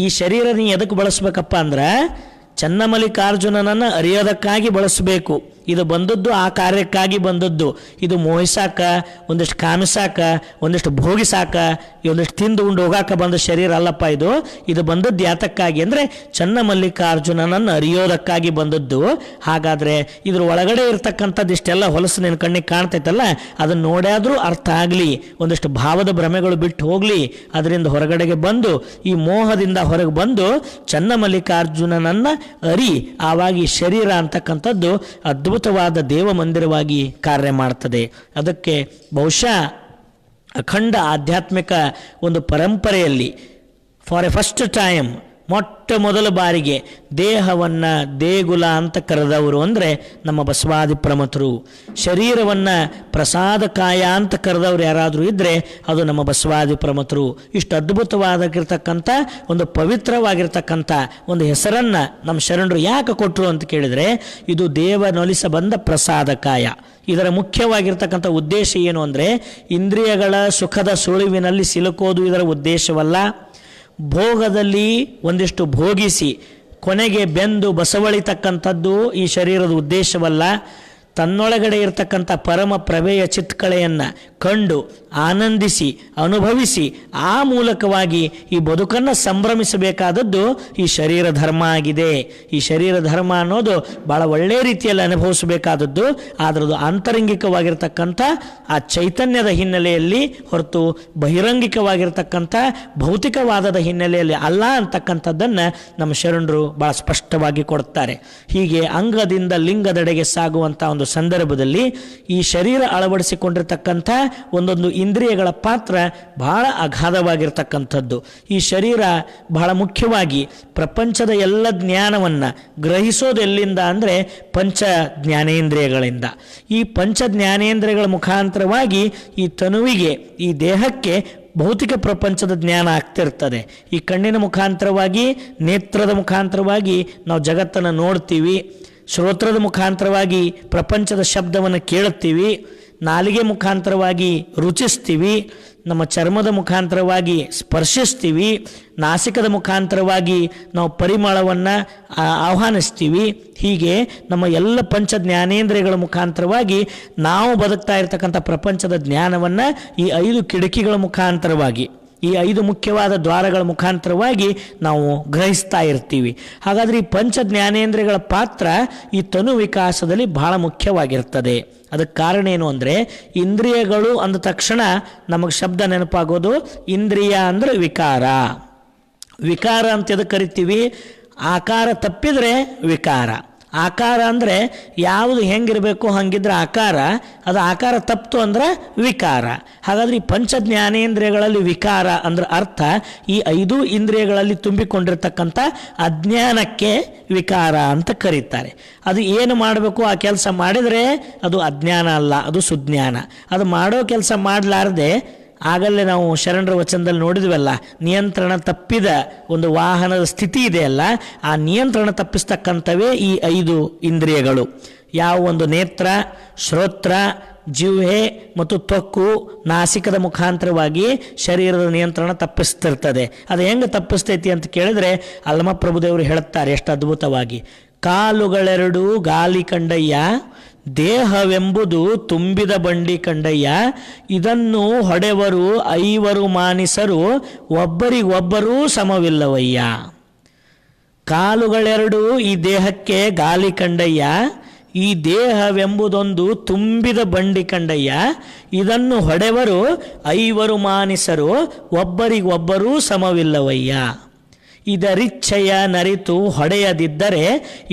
ಈ ಶರೀರ ನೀ ಎದಕ್ಕೆ ಬಳಸ್ಬೇಕಪ್ಪ ಅಂದ್ರೆ ಚನ್ನ ಮಲ್ಲಿಕಾರ್ಜುನನನ್ನು ಅರಿಯೋದಕ್ಕಾಗಿ ಬಳಸಬೇಕು. ಇದು ಬಂದದ್ದು ಆ ಕಾರ್ಯಕ್ಕಾಗಿ ಬಂದದ್ದು. ಇದು ಮೋಹಿಸಾಕ, ಒಂದಿಷ್ಟು ಕಾಮಿಸಾಕ, ಒಂದಿಷ್ಟು ಭೋಗಿಸಾಕ, ಒಂದಿಷ್ಟು ತಿಂದು ಉಂಡು ಹೋಗಾಕ ಬಂದ ಶರೀರ ಅಲ್ಲಪ್ಪ. ಇದು ಬಂದದ್ದು ಯಾತಕ್ಕಾಗಿ ಅಂದರೆ ಚನ್ನಮಲ್ಲಿಕಾರ್ಜುನನನ್ನು ಅರಿಯೋದಕ್ಕಾಗಿ ಬಂದದ್ದು. ಹಾಗಾದರೆ ಇದ್ರ ಒಳಗಡೆ ಇರ್ತಕ್ಕಂಥದ್ದು ಇಷ್ಟೆಲ್ಲ ಹೊಲಸು ನಿನ್ನ ಕಣ್ಣಿಗೆ ಕಾಣ್ತೈತಲ್ಲ, ಅದನ್ನು ನೋಡ್ಯಾದ್ರೂ ಅರ್ಥ ಆಗಲಿ, ಒಂದಿಷ್ಟು ಭಾವದ ಭ್ರಮೆಗಳು ಬಿಟ್ಟು ಹೋಗಲಿ, ಅದರಿಂದ ಹೊರಗಡೆಗೆ ಬಂದು ಈ ಮೋಹದಿಂದ ಹೊರಗೆ ಬಂದು ಚನ್ನಮಲ್ಲಿಕಾರ್ಜುನನನ್ನು ಅರಿ. ಆವಾಗ ಈ ಶರೀರ ಅಂತಕ್ಕಂಥದ್ದು ಅದ್ಭುತವಾದ ದೇವ ಮಂದಿರವಾಗಿ ಕಾರ್ಯ ಮಾಡ್ತದೆ. ಅದಕ್ಕೆ ಬಹುಶಃ ಅಖಂಡ ಆಧ್ಯಾತ್ಮಿಕ ಒಂದು ಪರಂಪರೆಯಲ್ಲಿ ಫಾರ್ ಎ ಫಸ್ಟ್ ಟೈಮ್ ಮೊಟ್ಟ ಮೊದಲ ಬಾರಿಗೆ ದೇಹವನ್ನು ದೇಗುಲ ಅಂತ ಕರೆದವರು ಅಂದರೆ ನಮ್ಮ ಬಸವಾದಿ ಪ್ರಮಥರು. ಶರೀರವನ್ನು ಪ್ರಸಾದಕಾಯ ಅಂತ ಕರೆದವರು ಯಾರಾದರೂ ಇದ್ದರೆ ಅದು ನಮ್ಮ ಬಸವಾದಿ ಪ್ರಮಥರು. ಇಷ್ಟು ಅದ್ಭುತವಾಗಿರ್ತಕ್ಕಂಥ ಒಂದು ಪವಿತ್ರವಾಗಿರ್ತಕ್ಕಂಥ ಒಂದು ಹೆಸರನ್ನು ನಮ್ಮ ಶರಣರು ಯಾಕೆ ಕೊಟ್ಟರು ಅಂತ ಕೇಳಿದರೆ, ಇದು ದೇವನೊಲಿಸ ಬಂದ ಪ್ರಸಾದಕಾಯ. ಇದರ ಮುಖ್ಯವಾಗಿರ್ತಕ್ಕಂಥ ಉದ್ದೇಶ ಏನು ಅಂದರೆ, ಇಂದ್ರಿಯಗಳ ಸುಖದ ಸುಳಿವಿನಲ್ಲಿ ಸಿಲುಕೋದು ಇದರ ಉದ್ದೇಶವಲ್ಲ. ಭೋಗದಲ್ಲಿ ಒಂದಿಷ್ಟು ಭೋಗಿಸಿ ಕೊನೆಗೆ ಬೆಂದು ಬಸವಳಿತಕ್ಕಂಥದ್ದು ಈ ಶರೀರದ ಉದ್ದೇಶವಲ್ಲ. ತನ್ನೊಳಗಡೆ ಇರತಕ್ಕಂಥ ಪರಮ ಪ್ರಭೆಯ ಚಿತ್ಕಳೆಯನ್ನು ಕಂಡು ಆನಂದಿಸಿ ಅನುಭವಿಸಿ ಆ ಮೂಲಕವಾಗಿ ಈ ಬದುಕನ್ನು ಸಂಭ್ರಮಿಸಬೇಕಾದದ್ದು ಈ ಶರೀರ ಧರ್ಮ ಆಗಿದೆ. ಈ ಶರೀರ ಧರ್ಮ ಅನ್ನೋದು ಭಾಳ ಒಳ್ಳೆಯ ರೀತಿಯಲ್ಲಿ ಅನುಭವಿಸಬೇಕಾದದ್ದು. ಆದರೆ ಅದು ಆಂತರಂಗಿಕವಾಗಿರ್ತಕ್ಕಂಥ ಆ ಚೈತನ್ಯದ ಹಿನ್ನೆಲೆಯಲ್ಲಿ ಹೊರತು ಬಹಿರಂಗಿಕವಾಗಿರ್ತಕ್ಕಂಥ ಭೌತಿಕವಾದದ ಹಿನ್ನೆಲೆಯಲ್ಲಿ ಅಲ್ಲ ಅಂತಕ್ಕಂಥದ್ದನ್ನು ನಮ್ಮ ಶರಣರು ಭಾಳ ಸ್ಪಷ್ಟವಾಗಿ ಕೊಡ್ತಾರೆ. ಹೀಗೆ ಅಂಗದಿಂದ ಲಿಂಗದೆಡೆಗೆ ಸಾಗುವಂಥ ಒಂದು ಸಂದರ್ಭದಲ್ಲಿ ಈ ಶರೀರ ಅಳವಡಿಸಿಕೊಂಡಿರ್ತಕ್ಕಂಥ ಒಂದೊಂದು ಇಂದ್ರಿಯಗಳ ಪಾತ್ರ ಬಹಳ ಅಗಾಧವಾಗಿರ್ತಕ್ಕಂಥದ್ದು. ಈ ಶರೀರ ಬಹಳ ಮುಖ್ಯವಾಗಿ ಪ್ರಪಂಚದ ಎಲ್ಲ ಜ್ಞಾನವನ್ನು ಗ್ರಹಿಸೋದು ಎಲ್ಲಿಂದ ಅಂದರೆ ಪಂಚ ಜ್ಞಾನೇಂದ್ರಿಯಗಳಿಂದ. ಈ ಪಂಚ ಜ್ಞಾನೇಂದ್ರಿಯಗಳ ಮುಖಾಂತರವಾಗಿ ಈ ತನುವಿಗೆ, ಈ ದೇಹಕ್ಕೆ ಭೌತಿಕ ಪ್ರಪಂಚದ ಜ್ಞಾನ ಆಗ್ತಿರ್ತದೆ. ಈ ಕಣ್ಣಿನ ಮುಖಾಂತರವಾಗಿ, ನೇತ್ರದ ಮುಖಾಂತರವಾಗಿ ನಾವು ಜಗತ್ತನ್ನು ನೋಡ್ತೀವಿ. ಶ್ರೋತ್ರದ ಮುಖಾಂತರವಾಗಿ ಪ್ರಪಂಚದ ಶಬ್ದವನ್ನು ಕೇಳುತ್ತೀವಿ. ನಾಲಿಗೆ ಮುಖಾಂತರವಾಗಿ ರುಚಿಸ್ತೀವಿ. ನಮ್ಮ ಚರ್ಮದ ಮುಖಾಂತರವಾಗಿ ಸ್ಪರ್ಶಿಸ್ತೀವಿ. ನಾಸಿಕದ ಮುಖಾಂತರವಾಗಿ ನಾವು ಪರಿಮಳವನ್ನು ಆಹ್ವಾನಿಸ್ತೀವಿ. ಹೀಗೆ ನಮ್ಮ ಎಲ್ಲ ಪಂಚ ಜ್ಞಾನೇಂದ್ರಿಯಗಳ ಮುಖಾಂತರವಾಗಿ ನಾವು ಬದುಕ್ತಾ ಇರತಕ್ಕಂಥ ಪ್ರಪಂಚದ ಜ್ಞಾನವನ್ನು ಈ 5 ಕಿಟಕಿಗಳ ಮುಖಾಂತರವಾಗಿ, ಈ 5 ಮುಖ್ಯವಾದ ದ್ವಾರಗಳ ಮುಖಾಂತರವಾಗಿ ನಾವು ಗ್ರಹಿಸ್ತಾ ಇರ್ತೀವಿ. ಹಾಗಾದರೆ ಈ ಪಂಚ ಜ್ಞಾನೇಂದ್ರಿಯಗಳ ಪಾತ್ರ ಈ ತನು ವಿಕಾಸದಲ್ಲಿ ಬಹಳ ಮುಖ್ಯವಾಗಿರ್ತದೆ. ಅದಕ್ಕೆ ಕಾರಣ ಏನು ಅಂದರೆ, ಇಂದ್ರಿಯಗಳು ಅಂದ ತಕ್ಷಣ ನಮಗೆ ಶಬ್ದ ನೆನಪಾಗೋದು ಇಂದ್ರಿಯ ಅಂದರೆ ವಿಕಾರ. ವಿಕಾರ ಅಂತ ಎದಕ್ಕೆ ಕರಿತೀವಿ? ಆಕಾರ ತಪ್ಪಿದರೆ ವಿಕಾರ. ಆಕಾರ ಅಂದರೆ ಯಾವುದು ಹೆಂಗಿರಬೇಕು ಹಂಗಿದ್ರೆ ಆಕಾರ, ಅದು ಆಕಾರ ತಪ್ಪಿತು ಅಂದ್ರೆ ವಿಕಾರ. ಹಾಗಾದ್ರೆ ಈ ಪಂಚ ಜ್ಞಾನೇಂದ್ರಿಯಗಳಲ್ಲಿ ವಿಕಾರ ಅಂದ್ರೆ ಅರ್ಥ ಈ 5 ಇಂದ್ರಿಯಗಳಲ್ಲಿ ತುಂಬಿಕೊಂಡಿರ್ತಕ್ಕಂಥ ಅಜ್ಞಾನಕ್ಕೆ ವಿಕಾರ ಅಂತ ಕರೀತಾರೆ. ಅದು ಏನು ಮಾಡಬೇಕು ಆ ಕೆಲಸ ಮಾಡಿದರೆ ಅದು ಅಜ್ಞಾನ ಅಲ್ಲ, ಅದು ಸುಜ್ಞಾನ. ಅದು ಮಾಡೋ ಕೆಲಸ ಮಾಡಲಾರದೆ, ಆಗಲೇ ನಾವು ಶರಣರ ವಚನದಲ್ಲಿ ನೋಡಿದ್ವಲ್ಲ, ನಿಯಂತ್ರಣ ತಪ್ಪಿದ ಒಂದು ವಾಹನದ ಸ್ಥಿತಿ ಇದೆಯಲ್ಲ, ಆ ನಿಯಂತ್ರಣ ತಪ್ಪಿಸ್ತಕ್ಕಂಥವೇ ಈ 5 ಇಂದ್ರಿಯಗಳು. ಯಾವ ಒಂದು ನೇತ್ರ, ಶ್ರೋತ್ರ, ಜಿಹ್ವೆ ಮತ್ತು ತ್ವಕ್ಕು, ನಾಸಿಕದ ಮುಖಾಂತರವಾಗಿ ಶರೀರದ ನಿಯಂತ್ರಣ ತಪ್ಪಿಸ್ತಿರ್ತದೆ. ಅದು ಹೆಂಗೆ ತಪ್ಪಿಸ್ತೈತಿ ಅಂತ ಕೇಳಿದ್ರೆ ಅಲ್ಲಮ ಪ್ರಭುದೇವರು ಹೇಳುತ್ತಾರೆ ಎಷ್ಟು ಅದ್ಭುತವಾಗಿ. ಕಾಲುಗಳೆರಡು ಗಾಲಿ ಕಂಡಯ್ಯ, ದೇಹವೆಂಬುದು ತುಂಬಿದ ಬಂಡಿ ಕಂಡಯ್ಯ, ಇದನ್ನು ಹೊಡೆವರು 5 ಮಾನಿಸರು, ಒಬ್ಬರಿಗೊಬ್ಬರೂ ಸಮವಿಲ್ಲವಯ್ಯ. ಕಾಲುಗಳೆರಡು ಈ ದೇಹಕ್ಕೆ ಗಾಲಿ ಕಂಡಯ್ಯ, ಈ ದೇಹವೆಂಬುದೊಂದು ತುಂಬಿದ ಬಂಡಿ ಕಂಡಯ್ಯ, ಇದನ್ನು ಹೊಡೆವರು 5 ಮಾನಿಸರು, ಒಬ್ಬರಿಗೊಬ್ಬರೂ ಸಮವಿಲ್ಲವಯ್ಯ. ಇದರಿಚ್ಛೆಯ ನರಿತು ಹೊಡೆಯದಿದ್ದರೆ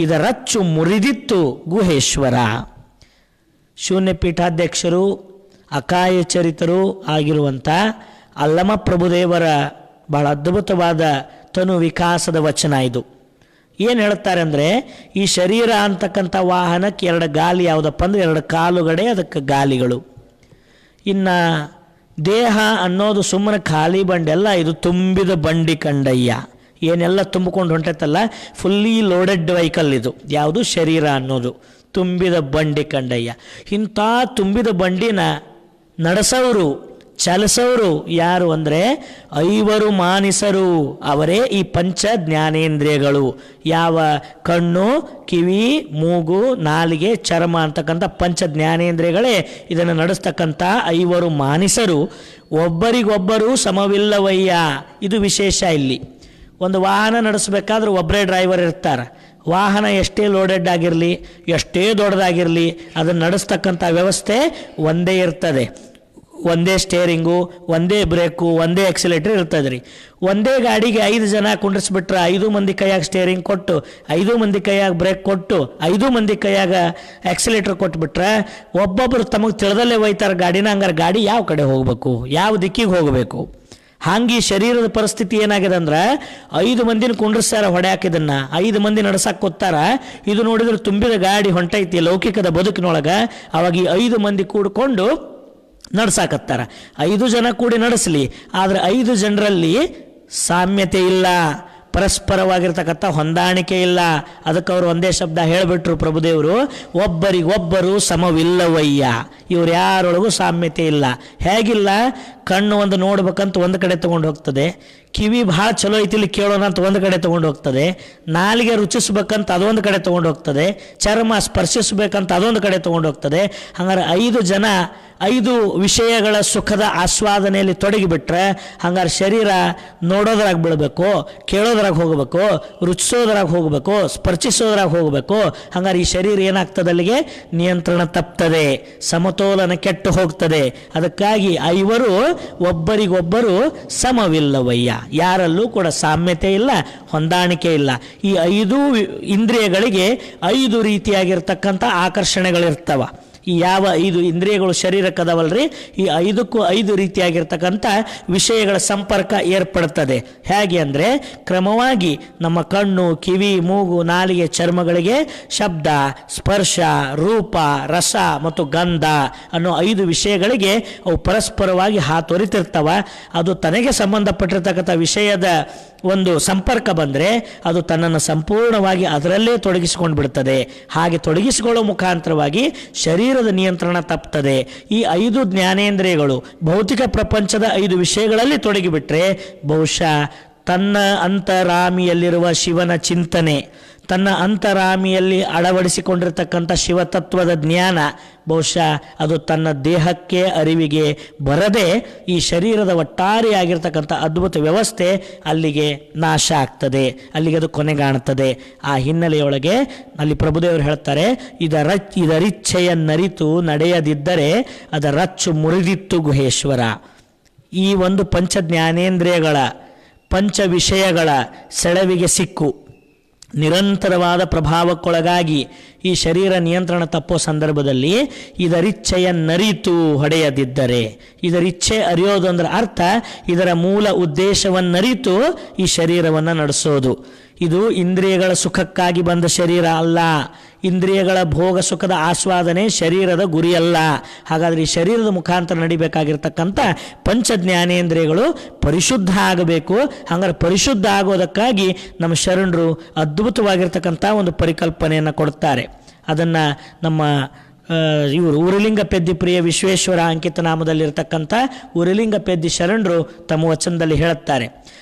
ಇದರಚ್ಚು ಮುರಿದಿತ್ತು ಗುಹೇಶ್ವರ. ಶೂನ್ಯ ಪೀಠಾಧ್ಯಕ್ಷರು, ಅಕಾಯ ಚರಿತರು ಆಗಿರುವಂಥ ಅಲ್ಲಮ ಪ್ರಭುದೇವರ ಬಹಳ ಅದ್ಭುತವಾದ ತನು ವಿಕಾಸದ ವಚನ ಇದು. ಏನು ಹೇಳ್ತಾರೆ ಅಂದರೆ, ಈ ಶರೀರ ಅಂತಕ್ಕಂಥ ವಾಹನಕ್ಕೆ 2 ಗಾಲಿ ಯಾವುದಪ್ಪ ಅಂದರೆ 2 ಕಾಲುಗಡೆ, ಅದಕ್ಕೆ ಗಾಲಿಗಳು. ಇನ್ನು ದೇಹ ಅನ್ನೋದು ಸುಮ್ಮನೆ ಖಾಲಿ ಬಂಡೆಲ್ಲ, ಇದು ತುಂಬಿದ ಬಂಡಿ ಕಂಡಯ್ಯ. ಏನೆಲ್ಲ ತುಂಬಿಕೊಂಡು ಹೊಂಟೈತಲ್ಲ, ಫುಲ್ಲಿ ಲೋಡೆಡ್ ವೆಹಿಕಲ್ ಇದು. ಯಾವುದು? ಶರೀರ ಅನ್ನೋದು ತುಂಬಿದ ಬಂಡಿ ಕಂಡಯ್ಯ. ಇಂಥ ತುಂಬಿದ ಬಂಡಿನ ನಡೆಸೋರು ಚಲಿಸೋರು ಯಾರು ಅಂದರೆ ಐವರು ಮಾನಿಸರು, ಅವರೇ ಈ ಪಂಚ ಜ್ಞಾನೇಂದ್ರಿಯಗಳು. ಯಾವ ಕಣ್ಣು, ಕಿವಿ, ಮೂಗು, ನಾಲಿಗೆ, ಚರ್ಮ ಅಂತಕ್ಕಂಥ ಪಂಚ ಜ್ಞಾನೇಂದ್ರಿಯಗಳೇ ಇದನ್ನು ನಡೆಸ್ತಕ್ಕಂಥ ಐವರು ಮಾನಿಸರು ಒಬ್ಬರಿಗೊಬ್ಬರು ಸಮವಿಲ್ಲವಯ್ಯ. ಇದು ವಿಶೇಷ. ಇಲ್ಲಿ ಒಂದು ವಾಹನ ನಡೆಸಬೇಕಾದ್ರೆ ಒಬ್ಬರೇ ಡ್ರೈವರ್ ಇರ್ತಾರೆ. ವಾಹನ ಎಷ್ಟೇ ಲೋಡೆಡ್ ಆಗಿರಲಿ, ಎಷ್ಟೇ ದೊಡ್ಡದಾಗಿರಲಿ, ಅದನ್ನು ನಡೆಸ್ತಕ್ಕಂಥ ವ್ಯವಸ್ಥೆ ಒಂದೇ ಇರ್ತದೆ. ಒಂದೇ ಸ್ಟೇರಿಂಗು, ಒಂದೇ ಬ್ರೇಕು, ಒಂದೇ ಎಕ್ಸಿಲೇಟರ್ ಇರ್ತದೆ ರೀ. ಒಂದೇ ಗಾಡಿಗೆ 5 ಜನ ಕುಂಡ್ರಿಸ್ಬಿಟ್ರೆ 5 ಮಂದಿ ಕೈಯಾಗ ಸ್ಟೇರಿಂಗ್ ಕೊಟ್ಟು, 5 ಮಂದಿ ಕೈಯಾಗ ಬ್ರೇಕ್ ಕೊಟ್ಟು, 5 ಮಂದಿ ಕೈಯಾಗ ಎಕ್ಸಿಲೇಟರ್ ಕೊಟ್ಬಿಟ್ರೆ ಒಬ್ಬೊಬ್ಬರು ತಮಗೆ ತಿಳಿದಲ್ಲೇ ಒಯ್ತಾರೆ ಗಾಡಿನ. ಹಂಗಾರೆ ಗಾಡಿ ಯಾವ ಕಡೆ ಹೋಗಬೇಕು, ಯಾವ ದಿಕ್ಕಿಗೆ ಹೋಗಬೇಕು? ಹಾಗೆ ಶರೀರದ ಪರಿಸ್ಥಿತಿ ಏನಾಗಿದೆ ಅಂದ್ರೆ 5 ಮಂದಿನ ಕುಂಡ್ರಿಸ್ತಾರ ಹೊಡ್ಯಾಕಿದನ್ನ, 5 ಮಂದಿ ನಡ್ಸಕ್ಕೆ ಕೊತ್ತಾರ. ಇದು ನೋಡಿದ್ರೆ ತುಂಬಿದ ಗಾಡಿ ಹೊಂಟೈತಿ ಲೌಕಿಕದ ಬದುಕಿನೊಳಗೆ. ಅವಾಗ ಈ 5 ಮಂದಿ ಕೂಡ್ಕೊಂಡು ನಡ್ಸಾಕತ್ತಾರ. 5 ಜನ ಕೂಡಿ ನಡೆಸಲಿ, ಆದರೆ 5 ಜನರಲ್ಲಿ ಸಾಮ್ಯತೆ ಇಲ್ಲ, ಪರಸ್ಪರವಾಗಿರ್ತಕ್ಕಂಥ ಹೊಂದಾಣಿಕೆ ಇಲ್ಲ. ಅದಕ್ಕೆ ಅವರು ಒಂದೇ ಶಬ್ದ ಹೇಳಿಬಿಟ್ರು ಪ್ರಭುದೇವರು, ಒಬ್ಬರಿಗೊಬ್ಬರು ಸಮವಿಲ್ಲವಯ್ಯ. ಇವ್ರು ಯಾರೊಳಗೂ ಸಾಮ್ಯತೆ ಇಲ್ಲ. ಹೇಗಿಲ್ಲ? ಕಣ್ಣು ಒಂದು ನೋಡ್ಬೇಕಂತ ಒಂದು ಕಡೆ ತೊಗೊಂಡು ಹೋಗ್ತದೆ, ಕಿವಿ ಭಾಳ ಚಲೋ ಐತಿಲಿ ಕೇಳೋಣ ಅಂತ ಒಂದು ಕಡೆ ತೊಗೊಂಡು ಹೋಗ್ತದೆ, ನಾಲಿಗೆ ರುಚಿಸ್ಬೇಕಂತ ಅದೊಂದು ಕಡೆ ತೊಗೊಂಡು ಹೋಗ್ತದೆ, ಚರ್ಮ ಸ್ಪರ್ಶಿಸ್ಬೇಕಂತ ಅದೊಂದು ಕಡೆ ತೊಗೊಂಡು ಹೋಗ್ತದೆ. ಹಂಗಾರೆ 5 ಜನ 5 ವಿಷಯಗಳ ಸುಖದ ಆಸ್ವಾದನೆಯಲ್ಲಿ ತೊಡಗಿಬಿಟ್ರೆ ಹಂಗಾರೆ ಶರೀರ ನೋಡೋದ್ರಾಗ ಬೀಳಬೇಕು, ಕೇಳೋದ್ರಾಗ ಹೋಗಬೇಕು, ರುಚಿಸೋದ್ರಾಗ ಹೋಗಬೇಕು, ಸ್ಪರ್ಶಿಸೋದ್ರಾಗ ಹೋಗಬೇಕು. ಹಂಗಾರೆ ಈ ಶರೀರ ಏನಾಗ್ತದೆ? ಅಲ್ಲಿಗೆ ನಿಯಂತ್ರಣ ತಪ್ತದೆ, ಸಮತೋಲನ ಕೆಟ್ಟು ಹೋಗ್ತದೆ. ಅದಕ್ಕಾಗಿ 5 ಒಬ್ಬರಿಗೊಬ್ಬರು ಸಮವಿಲ್ಲವಯ್ಯ. ಯಾರಲ್ಲೂ ಕೂಡ ಸಾಮ್ಯತೆ ಇಲ್ಲ, ಹೊಂದಾಣಿಕೆ ಇಲ್ಲ. ಈ 5 ಇಂದ್ರಿಯಗಳಿಗೆ 5 ರೀತಿಯಾಗಿರ್ತಕ್ಕಂಥ ಆಕರ್ಷಣೆಗಳಿರ್ತವ. ಈ ಯಾವ 5 ಇಂದ್ರಿಯಗಳು ಶರೀರಕ್ಕದವಲ್ರಿ, ಈ 5ಕ್ಕೂ 5 ರೀತಿಯಾಗಿರ್ತಕ್ಕಂಥ ವಿಷಯಗಳ ಸಂಪರ್ಕ ಏರ್ಪಡುತ್ತದೆ. ಹೇಗೆ ಅಂದರೆ ಕ್ರಮವಾಗಿ ನಮ್ಮ ಕಣ್ಣು, ಕಿವಿ, ಮೂಗು, ನಾಲಿಗೆ, ಚರ್ಮಗಳಿಗೆ ಶಬ್ದ, ಸ್ಪರ್ಶ, ರೂಪ, ರಸ ಮತ್ತು ಗಂಧ ಅನ್ನೋ 5 ವಿಷಯಗಳಿಗೆ ಅವು ಪರಸ್ಪರವಾಗಿ ಹಾತೊರಿತಿರ್ತವ. ಅದು ತನಗೆ ಸಂಬಂಧಪಟ್ಟಿರ್ತಕ್ಕಂಥ ವಿಷಯದ ಒಂದು ಸಂಪರ್ಕ ಬಂದರೆ ಅದು ತನ್ನನ್ನು ಸಂಪೂರ್ಣವಾಗಿ ಅದರಲ್ಲೇ ತೊಡಗಿಸಿಕೊಂಡು ಬಿಡ್ತದೆ. ಹಾಗೆ ತೊಡಗಿಸಿಕೊಳ್ಳೋ ಮುಖಾಂತರವಾಗಿ ಶರೀರದ ನಿಯಂತ್ರಣ ತಪ್ಪುತ್ತದೆ. ಈ 5 ಜ್ಞಾನೇಂದ್ರಿಯಗಳು ಭೌತಿಕ ಪ್ರಪಂಚದ 5 ವಿಷಯಗಳಲ್ಲಿ ತೊಡಗಿಬಿಟ್ರೆ ಬಹುಶಃ ತನ್ನ ಅಂತರಾಮಿಯಲ್ಲಿರುವ ಶಿವನ ಚಿಂತನೆ, ತನ್ನ ಅಂತರಾಮಿಯಲ್ಲಿ ಅಳವಡಿಸಿಕೊಂಡಿರ್ತಕ್ಕಂಥ ಶಿವತತ್ವದ ಜ್ಞಾನ ಬಹುಶಃ ಅದು ತನ್ನ ದೇಹಕ್ಕೆ ಅರಿವಿಗೆ ಬರದೆ ಈ ಶರೀರದ ಒಟ್ಟಾರೆಯಾಗಿರ್ತಕ್ಕಂಥ ಅದ್ಭುತ ವ್ಯವಸ್ಥೆ ಅಲ್ಲಿಗೆ ನಾಶ ಆಗ್ತದೆ, ಅಲ್ಲಿಗೆ ಅದು ಕೊನೆಗಾಣುತ್ತದೆ. ಆ ಹಿನ್ನೆಲೆಯೊಳಗೆ ಅಲ್ಲಿ ಪ್ರಭುದೇವರು ಹೇಳ್ತಾರೆ, ಇದರಿಚ್ಛೆಯನ್ನರಿತು ನಡೆಯದಿದ್ದರೆ ಅದರಚ್ಚು ಮುರಿದಿತ್ತು ಗುಹೇಶ್ವರ. ಈ ಒಂದು ಪಂಚ ಜ್ಞಾನೇಂದ್ರಿಯಗಳ ಪಂಚ ವಿಷಯಗಳ ಸೆಳವಿಗೆ ಸಿಕ್ಕು ನಿರಂತರವಾದ ಪ್ರಭಾವಕ್ಕೊಳಗಾಗಿ ಈ ಶರೀರ ನಿಯಂತ್ರಣ ತಪ್ಪೋ ಸಂದರ್ಭದಲ್ಲಿ ಇದರಿಚ್ಛೆಯನ್ನರಿತು ಹೊಡೆಯದಿದ್ದರೆ, ಇದರಿಚ್ಛೆ ಅರಿಯೋದು ಅಂದ್ರೆ ಅರ್ಥ ಇದರ ಮೂಲ ಉದ್ದೇಶವನ್ನರಿತು ಈ ಶರೀರವನ್ನು ನಡೆಸೋದು. ಇದು ಇಂದ್ರಿಯಗಳ ಸುಖಕ್ಕಾಗಿ ಬಂದ ಶರೀರ ಅಲ್ಲ, ಇಂದ್ರಿಯಗಳ ಭೋಗ ಸುಖದ ಆಸ್ವಾದನೆ ಶರೀರದ ಗುರಿಯಲ್ಲ. ಹಾಗಾದರೆ ಈ ಶರೀರದ ಮುಖಾಂತರ ನಡಿಬೇಕಾಗಿರ್ತಕ್ಕಂಥ ಪಂಚ ಜ್ಞಾನೇಂದ್ರಿಯಗಳು ಪರಿಶುದ್ಧ ಆಗಬೇಕು. ಹಾಗಾದ್ರೆ ಪರಿಶುದ್ಧ ಆಗೋದಕ್ಕಾಗಿ ನಮ್ಮ ಶರಣರು ಅದ್ಭುತವಾಗಿರ್ತಕ್ಕಂಥ ಒಂದು ಪರಿಕಲ್ಪನೆಯನ್ನು ಕೊಡ್ತಾರೆ. ಅದನ್ನು ನಮ್ಮ ಇವರು ಉರಿಲಿಂಗ ಪೆದ್ದಿ ಪ್ರಿಯ ವಿಶ್ವೇಶ್ವರ ಅಂಕಿತ ನಾಮದಲ್ಲಿರ್ತಕ್ಕಂಥ ಉರಿಲಿಂಗ ಪೆದ್ದಿ ಶರಣರು ತಮ್ಮ ವಚನದಲ್ಲಿ ಹೇಳುತ್ತಾರೆ,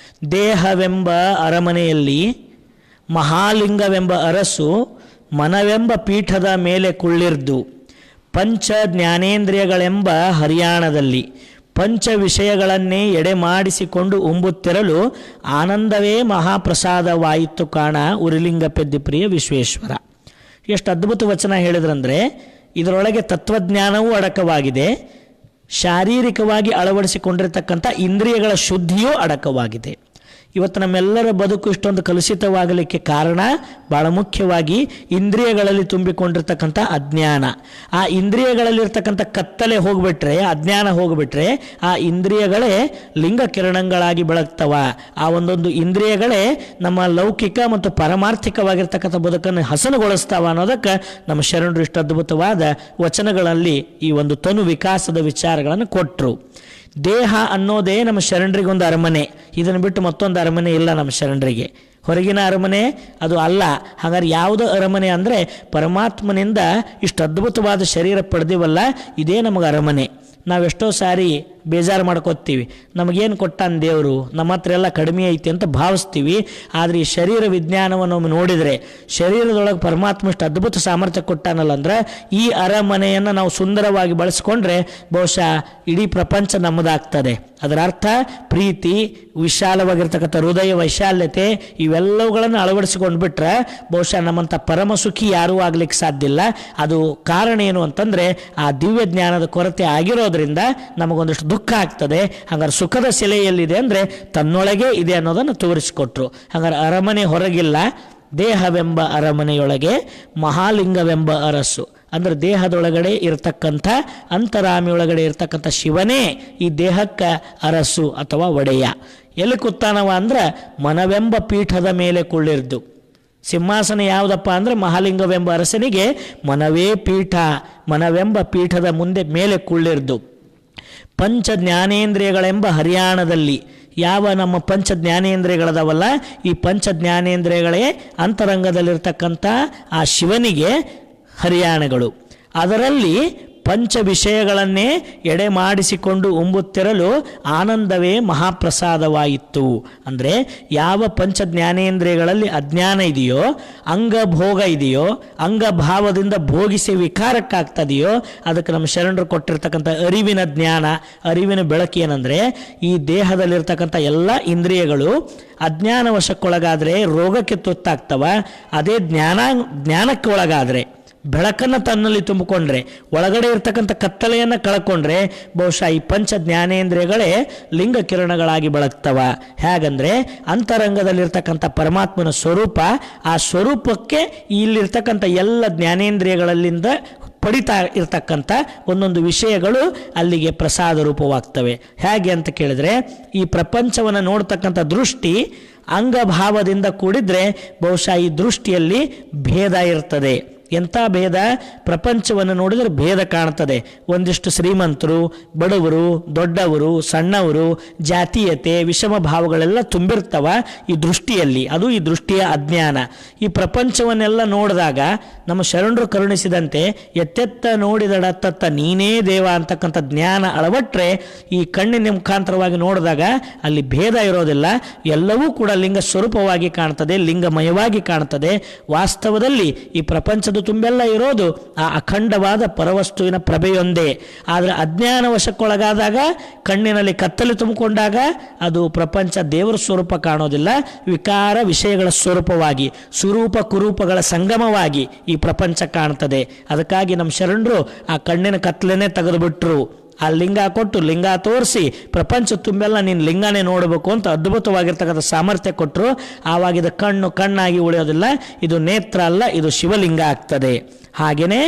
ದೇಹವೆಂಬ ಅರಮನೆಯಲ್ಲಿ ಮಹಾಲಿಂಗವೆಂಬ ಅರಸು ಮನವೆಂಬ ಪೀಠದ ಮೇಲೆ ಕುಳ್ಳಿರ್ದು ಪಂಚ ಜ್ಞಾನೇಂದ್ರಿಯಗಳೆಂಬ ಹರಿಯಾಣದಲ್ಲಿ ಪಂಚ ವಿಷಯಗಳನ್ನೇ ಎಡೆ ಮಾಡಿಸಿಕೊಂಡು ಉಂಬುತ್ತಿರಲು ಆನಂದವೇ ಮಹಾಪ್ರಸಾದವಾಯಿತು ಕಾಣ ಉರಿಲಿಂಗ ಪೆದ್ದಿ ಪ್ರಿಯ ವಿಶ್ವೇಶ್ವರ. ಎಷ್ಟು ಅದ್ಭುತ ವಚನ ಹೇಳಿದ್ರಂದರೆ ಇದರೊಳಗೆ ತತ್ವಜ್ಞಾನವೂ ಅಡಕವಾಗಿದೆ, ಶಾರೀರಿಕವಾಗಿ ಅಳವಡಿಸಿಕೊಂಡಿರ್ತಕ್ಕಂಥ ಇಂದ್ರಿಯಗಳ ಶುದ್ಧಿಯೂ ಅಡಕವಾಗಿದೆ. ಇವತ್ತು ನಮ್ಮೆಲ್ಲರ ಬದುಕು ಇಷ್ಟೊಂದು ಕಲುಷಿತವಾಗಲಿಕ್ಕೆ ಕಾರಣ ಭಾಳ ಮುಖ್ಯವಾಗಿ ಇಂದ್ರಿಯಗಳಲ್ಲಿ ತುಂಬಿಕೊಂಡಿರ್ತಕ್ಕಂಥ ಅಜ್ಞಾನ. ಆ ಇಂದ್ರಿಯಗಳಲ್ಲಿರ್ತಕ್ಕಂಥ ಕತ್ತಲೆ ಹೋಗ್ಬಿಟ್ರೆ, ಅಜ್ಞಾನ ಹೋಗ್ಬಿಟ್ರೆ ಆ ಇಂದ್ರಿಯಗಳೇ ಲಿಂಗ ಕಿರಣಗಳಾಗಿ ಬೆಳಗ್ತವ. ಆ ಒಂದೊಂದು ಇಂದ್ರಿಯಗಳೇ ನಮ್ಮ ಲೌಕಿಕ ಮತ್ತು ಪಾರಮಾರ್ಥಿಕವಾಗಿರ್ತಕ್ಕಂಥ ಬದುಕನ್ನು ಹಸನುಗೊಳಿಸ್ತಾವ ಅನ್ನೋದಕ್ಕೆ ನಮ್ಮ ಶರಣರು ಇಷ್ಟು ಅದ್ಭುತವಾದ ವಚನಗಳಲ್ಲಿ ಈ ಒಂದು ತನು ವಿಕಾಸದ ವಿಚಾರಗಳನ್ನು ಕೊಟ್ಟರು. ದೇಹ ಅನ್ನೋದೇ ನಮ್ಮ ಶರಣರಿಗೊಂದು ಅರಮನೆ, ಇದನ್ನು ಬಿಟ್ಟು ಮತ್ತೊಂದು ಅರಮನೆ ಇಲ್ಲ ನಮ್ಮ ಶರಣರಿಗೆ. ಹೊರಗಿನ ಅರಮನೆ ಅದು ಅಲ್ಲ. ಹಾಗಾದ್ರೆ ಯಾವುದೋ ಅರಮನೆ ಅಂದರೆ ಪರಮಾತ್ಮನಿಂದ ಇಷ್ಟು ಅದ್ಭುತವಾದ ಶರೀರ ಪಡೆದಿವಲ್ಲ, ಇದೇ ನಮಗೆ ಅರಮನೆ. ನಾವೆಷ್ಟೋ ಸಾರಿ ಬೇಜಾರು ಮಾಡ್ಕೋತೀವಿ. ನಮಗೇನು ಕೊಟ್ಟಾನ ದೇವರು, ನಮ್ಮ ಹತ್ರ ಎಲ್ಲ ಕಡಿಮೆ ಐತಿ ಅಂತ ಭಾವಿಸ್ತೀವಿ. ಆದರೆ ಈ ಶರೀರ ವಿಜ್ಞಾನವನ್ನು ಒಮ್ಮೆ ನೋಡಿದರೆ ಶರೀರದೊಳಗೆ ಪರಮಾತ್ಮ ಇಷ್ಟು ಅದ್ಭುತ ಸಾಮರ್ಥ್ಯ ಕೊಟ್ಟಾನಲ್ಲ ಅಂದ್ರೆ ಈ ಅರಮನೆಯನ್ನು ನಾವು ಸುಂದರವಾಗಿ ಬಳಸ್ಕೊಂಡ್ರೆ ಬಹುಶಃ ಇಡೀ ಪ್ರಪಂಚ ನಮ್ಮದಾಗ್ತದೆ. ಅದರ ಅರ್ಥ ಪ್ರೀತಿ, ವಿಶಾಲವಾಗಿರ್ತಕ್ಕಂಥ ಹೃದಯ ವೈಶಾಲ್ಯತೆ ಇವೆಲ್ಲವುಗಳನ್ನು ಅಳವಡಿಸಿಕೊಂಡು ಬಿಟ್ರೆ ಬಹುಶಃ ನಮ್ಮಂಥ ಪರಮ ಸುಖಿ ಯಾರೂ ಆಗ್ಲಿಕ್ಕೆ ಸಾಧ್ಯ ಇಲ್ಲ. ಅದು ಕಾರಣ ಏನು ಅಂತಂದರೆ ಆ ದಿವ್ಯ ಜ್ಞಾನದ ಕೊರತೆ ಆಗಿರೋದ್ರಿಂದ ನಮಗೊಂದಷ್ಟು ದುಃಖ ಆಗ್ತದೆ. ಹಾಗಾದ್ರೆ ಸುಖದ ಸೆಲೆಯಲ್ಲಿದೆ ಅಂದರೆ ತನ್ನೊಳಗೆ ಇದೆ ಅನ್ನೋದನ್ನು ತೋರಿಸಿಕೊಟ್ರು. ಹಾಗಾದ್ರೆ ಅರಮನೆ ಹೊರಗಿಲ್ಲ, ದೇಹವೆಂಬ ಅರಮನೆಯೊಳಗೆ ಮಹಾಲಿಂಗವೆಂಬ ಅರಸು. ಅಂದರೆ ದೇಹದೊಳಗಡೆ ಇರತಕ್ಕಂಥ ಅಂತರಾಮಿಯೊಳಗಡೆ ಇರತಕ್ಕಂಥ ಶಿವನೇ ಈ ದೇಹಕ್ಕೆ ಅರಸು ಅಥವಾ ಒಡೆಯ. ಎಲ್ಲಿ ಕೂತಾನವ ಅಂದ್ರೆ ಮನವೆಂಬ ಪೀಠದ ಮೇಲೆ ಕುಳ್ಳಿರ್ದು. ಸಿಂಹಾಸನ ಯಾವುದಪ್ಪ ಅಂದರೆ ಮಹಾಲಿಂಗವೆಂಬ ಅರಸನಿಗೆ ಮನವೇ ಪೀಠ, ಮನವೆಂಬ ಪೀಠದ ಮುಂದೆ ಮೇಲೆ ಕುಳ್ಳಿರ್ದು. ಪಂಚ ಜ್ಞಾನೇಂದ್ರಿಯಗಳೆಂಬ ಹರಿಯಾಣದಲ್ಲಿ ಯಾವ ನಮ್ಮ ಪಂಚ ಜ್ಞಾನೇಂದ್ರಿಯಗಳದವಲ್ಲ, ಈ ಪಂಚ ಜ್ಞಾನೇಂದ್ರಿಯಗಳೇ ಅಂತರಂಗದಲ್ಲಿರ್ತಕ್ಕಂಥ ಆ ಶಿವನಿಗೆ ಹರಿಯಾಣಗಳು. ಅದರಲ್ಲಿ ಪಂಚ ವಿಷಯಗಳನ್ನೇ ಎಡೆ ಮಾಡಿಸಿಕೊಂಡು ಉಂಬುತ್ತಿರಲು ಆನಂದವೇ ಮಹಾಪ್ರಸಾದವಾಯಿತು. ಅಂದರೆ ಯಾವ ಪಂಚ ಜ್ಞಾನೇಂದ್ರಿಯಗಳಲ್ಲಿ ಅಜ್ಞಾನ ಇದೆಯೋ, ಅಂಗಭೋಗ ಇದೆಯೋ, ಅಂಗಭಾವದಿಂದ ಭೋಗಿಸಿ ವಿಕಾರಕ್ಕಾಗ್ತದೆಯೋ ಅದಕ್ಕೆ ನಮ್ಮ ಶರಣರು ಕೊಟ್ಟಿರ್ತಕ್ಕಂಥ ಅರಿವಿನ ಜ್ಞಾನ, ಅರಿವಿನ ಬೆಳಕು ಏನಂದರೆ ಈ ದೇಹದಲ್ಲಿರ್ತಕ್ಕಂಥ ಎಲ್ಲ ಇಂದ್ರಿಯಗಳು ಅಜ್ಞಾನ ವಶಕ್ಕೊಳಗಾದರೆ ರೋಗಕ್ಕೆ ತುತ್ತಾಗ್ತವ. ಅದೇ ಜ್ಞಾನಕ್ಕೆ ಒಳಗಾದರೆ, ಬೆಳಕನ್ನು ತನ್ನಲ್ಲಿ ತುಂಬಿಕೊಂಡ್ರೆ, ಒಳಗಡೆ ಇರ್ತಕ್ಕಂಥ ಕತ್ತಲೆಯನ್ನು ಕಳ್ಕೊಂಡ್ರೆ ಬಹುಶಃ ಈ ಪಂಚ ಜ್ಞಾನೇಂದ್ರಿಯಗಳೇ ಲಿಂಗ ಕಿರಣಗಳಾಗಿ ಬೆಳಗ್ತವ. ಹೇಗಂದರೆ ಅಂತರಂಗದಲ್ಲಿರ್ತಕ್ಕಂಥ ಪರಮಾತ್ಮನ ಸ್ವರೂಪ, ಆ ಸ್ವರೂಪಕ್ಕೆ ಇಲ್ಲಿರ್ತಕ್ಕಂಥ ಎಲ್ಲ ಜ್ಞಾನೇಂದ್ರಿಯಗಳಲ್ಲಿಂದ ಪಡಿತಾ ಇರ್ತಕ್ಕಂಥ ಒಂದೊಂದು ವಿಷಯಗಳು ಅಲ್ಲಿಗೆ ಪ್ರಸಾದ ರೂಪವಾಗ್ತವೆ. ಹೇಗೆ ಅಂತ ಕೇಳಿದ್ರೆ ಈ ಪ್ರಪಂಚವನ್ನು ನೋಡ್ತಕ್ಕಂಥ ದೃಷ್ಟಿ ಅಂಗಭಾವದಿಂದ ಕೂಡಿದ್ರೆ ಬಹುಶಃ ಈ ದೃಷ್ಟಿಯಲ್ಲಿ ಭೇದ ಇರ್ತದೆ. ಎಂಥ ಭೇದ? ಪ್ರಪಂಚವನ್ನು ನೋಡಿದರೆ ಭೇದ ಕಾಣ್ತದೆ. ಒಂದಿಷ್ಟು ಶ್ರೀಮಂತರು, ಬಡವರು, ದೊಡ್ಡವರು, ಸಣ್ಣವರು, ಜಾತೀಯತೆ, ವಿಷಮ ಭಾವಗಳೆಲ್ಲ ತುಂಬಿರ್ತವ ಈ ದೃಷ್ಟಿಯಲ್ಲಿ. ಅದು ಈ ದೃಷ್ಟಿಯ ಅಜ್ಞಾನ. ಈ ಪ್ರಪಂಚವನ್ನೆಲ್ಲ ನೋಡಿದಾಗ ನಮ್ಮ ಶರಣರು ಕರುಣಿಸಿದಂತೆ ಎತ್ತೆತ್ತ ನೋಡಿದಡತ್ತತ್ತ ನೀನೇ ದೇವ ಅಂತಕ್ಕಂಥ ಜ್ಞಾನ ಅಳವಟ್ರೆ ಈ ಕಣ್ಣಿನ ಮುಖಾಂತರವಾಗಿ ನೋಡಿದಾಗ ಅಲ್ಲಿ ಭೇದ ಇರೋದಿಲ್ಲ. ಎಲ್ಲವೂ ಕೂಡ ಲಿಂಗ ಸ್ವರೂಪವಾಗಿ ಕಾಣ್ತದೆ, ಲಿಂಗಮಯವಾಗಿ ಕಾಣ್ತದೆ. ವಾಸ್ತವದಲ್ಲಿ ಈ ಪ್ರಪಂಚದ ತುಂಬೆಲ್ಲ ಇರೋದು ಆ ಅಖಂಡವಾದ ಪರವಸ್ತುವಿನ ಪ್ರಭೆಯೊಂದೇ. ಆದರೆ ಅಜ್ಞಾನ ವಶಕ್ಕೊಳಗಾದಾಗ, ಕಣ್ಣಿನಲ್ಲಿ ಕತ್ತಲೆ ತುಂಬಿಕೊಂಡಾಗ ಅದು ಪ್ರಪಂಚ ದೇವರ ಸ್ವರೂಪ ಕಾಣೋದಿಲ್ಲ, ವಿಕಾರ ವಿಷಯಗಳ ಸ್ವರೂಪವಾಗಿ, ಸ್ವರೂಪ ಕುರೂಪಗಳ ಸಂಗಮವಾಗಿ ಈ ಪ್ರಪಂಚ ಕಾಣ್ತದೆ. ಅದಕ್ಕಾಗಿ ನಮ್ಮ ಶರಣರು ಆ ಕಣ್ಣಿನ ಕತ್ತಲೆನೇ ತೆಗೆದುಬಿಟ್ರು. ಆ ಲಿಂಗ ಕೊಟ್ಟು, ಲಿಂಗ ತೋರಿಸಿ ಪ್ರಪಂಚ ತುಂಬೆಲ್ಲ ನೀನು ಲಿಂಗನೇ ನೋಡಬೇಕು ಅಂತ ಅದ್ಭುತವಾಗಿರ್ತಕ್ಕಂಥ ಸಾಮರ್ಥ್ಯ ಕೊಟ್ಟರು. ಆವಾಗಿದ ಕಣ್ಣು ಕಣ್ಣಾಗಿ ಉಳಿಯೋದಿಲ್ಲ, ಇದು ನೇತ್ರ ಅಲ್ಲ, ಇದು ಶಿವಲಿಂಗ ಆಗ್ತದೆ. ಹಾಗೆಯೇ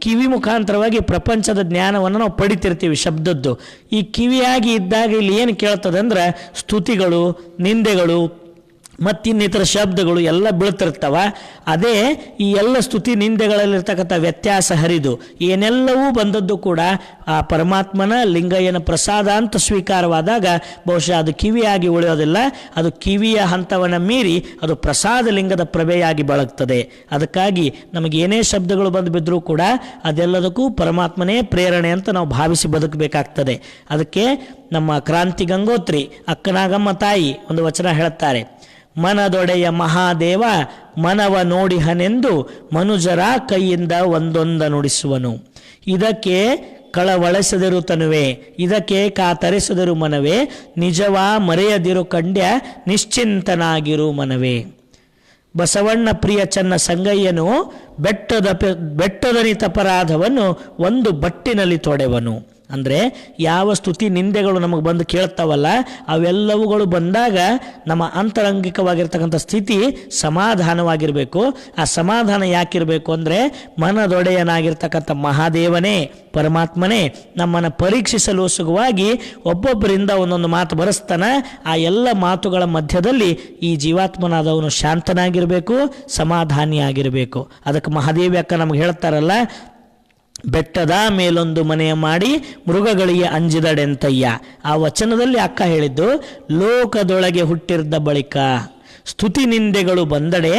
ಕಿವಿ ಮುಖಾಂತರವಾಗಿ ಪ್ರಪಂಚದ ಜ್ಞಾನವನ್ನು ನಾವು ಪಡಿತಿರ್ತೀವಿ, ಶಬ್ದದ್ದು. ಈ ಕಿವಿಯಾಗಿ ಇದ್ದಾಗ ಇಲ್ಲಿ ಏನು ಕೇಳ್ತದೆ ಅಂದ್ರೆ ಸ್ತುತಿಗಳು, ನಿಂದೆಗಳು ಮತ್ತಿನ್ನಿತರ ಶಬ್ದಗಳು ಎಲ್ಲ ಬೀಳ್ತಿರ್ತವ. ಅದೇ ಈ ಎಲ್ಲ ಸ್ತುತಿ ನಿಂದೆಗಳಲ್ಲಿರ್ತಕ್ಕಂಥ ವ್ಯತ್ಯಾಸ ಹರಿದು ಏನೆಲ್ಲವೂ ಬಂದದ್ದು ಕೂಡ ಆ ಪರಮಾತ್ಮನ ಲಿಂಗಯ್ಯನ ಪ್ರಸಾದ ಅಂತ ಸ್ವೀಕಾರವಾದಾಗ ಬಹುಶಃ ಅದು ಕಿವಿಯಾಗಿ ಉಳಿಯೋದಿಲ್ಲ, ಅದು ಕಿವಿಯ ಹಂತವನ್ನು ಮೀರಿ ಅದು ಪ್ರಸಾದ ಲಿಂಗದ ಪ್ರಭೆಯಾಗಿ ಬೆಳಗ್ತದೆ. ಅದಕ್ಕಾಗಿ ನಮಗೆ ಏನೇ ಶಬ್ದಗಳು ಬಂದು ಬಿದ್ದರೂ ಕೂಡ ಅದೆಲ್ಲದಕ್ಕೂ ಪರಮಾತ್ಮನೇ ಪ್ರೇರಣೆ ಅಂತ ನಾವು ಭಾವಿಸಿ ಬದುಕಬೇಕಾಗ್ತದೆ. ಅದಕ್ಕೆ ನಮ್ಮ ಕ್ರಾಂತಿ ಗಂಗೋತ್ರಿ ಅಕ್ಕನಾಗಮ್ಮ ತಾಯಿ ಒಂದು ವಚನ ಹೇಳುತ್ತಾರೆ, ಮನದೊಡೆಯ ಮಹಾದೇವ ಮನವ ನೋಡಿಹನೆಂದು ಮನುಜರ ಕೈಯಿಂದ ಒಂದೊಂದ ನುಡಿಸುವನು. ಇದಕ್ಕೆ ಕಳವಳಿಸದಿರು ತನುವೆ, ಇದಕ್ಕೆ ಕಾತರಿಸದಿರು ಮನವೇ, ನಿಜವಾ ಮರೆಯದಿರು ಕಂಡ್ಯ ನಿಶ್ಚಿಂತನಾಗಿರು ಮನವೇ. ಬಸವಣ್ಣ ಪ್ರಿಯ ಚನ್ನ ಸಂಗಯ್ಯನು ಬೆಟ್ಟದನಿತ ಅಪರಾಧವನ್ನು ಒಂದು ಬಟ್ಟಿನಲ್ಲಿ ತೊಡೆವನು. ಅಂದರೆ ಯಾವ ಸ್ತುತಿ ನಿಂದೆಗಳು ನಮಗೆ ಬಂದು ಕೇಳ್ತಾವಲ್ಲ ಅವೆಲ್ಲವುಗಳು ಬಂದಾಗ ನಮ್ಮ ಅಂತರಂಗಿಕವಾಗಿರ್ತಕ್ಕಂಥ ಸ್ಥಿತಿ ಸಮಾಧಾನವಾಗಿರಬೇಕು. ಆ ಸಮಾಧಾನ ಯಾಕಿರಬೇಕು ಅಂದರೆ ಮನದೊಡೆಯನಾಗಿರ್ತಕ್ಕಂಥ ಮಹಾದೇವನೇ, ಪರಮಾತ್ಮನೇ ನಮ್ಮನ್ನು ಪರೀಕ್ಷಿಸಲು ಸುಖವಾಗಿ ಒಬ್ಬೊಬ್ಬರಿಂದ ಒಂದೊಂದು ಮಾತು ಬರೆಸ್ತಾನೆ. ಆ ಎಲ್ಲ ಮಾತುಗಳ ಮಧ್ಯದಲ್ಲಿ ಈ ಜೀವಾತ್ಮನಾದವನು ಶಾಂತನಾಗಿರಬೇಕು, ಸಮಾಧಾನಿಯಾಗಿರಬೇಕು. ಅದಕ್ಕೆ ಮಹಾದೇವಿ ಅಕ್ಕ ನಮ್ಗೆ ಹೇಳ್ತಾರಲ್ಲ, ಬೆಟ್ಟದ ಮೇಲೊಂದು ಮನೆಯ ಮಾಡಿ ಮೃಗಗಳಿಗೆ ಅಂಜಿದಡೆಂತಯ್ಯ. ಆ ವಚನದಲ್ಲಿ ಅಕ್ಕ ಹೇಳಿದ್ದು ಲೋಕದೊಳಗೆ ಹುಟ್ಟಿರ್ದ ಬಳಿಕ ಸ್ತುತಿ ನಿಂದೆಗಳು ಬಂದಡೆ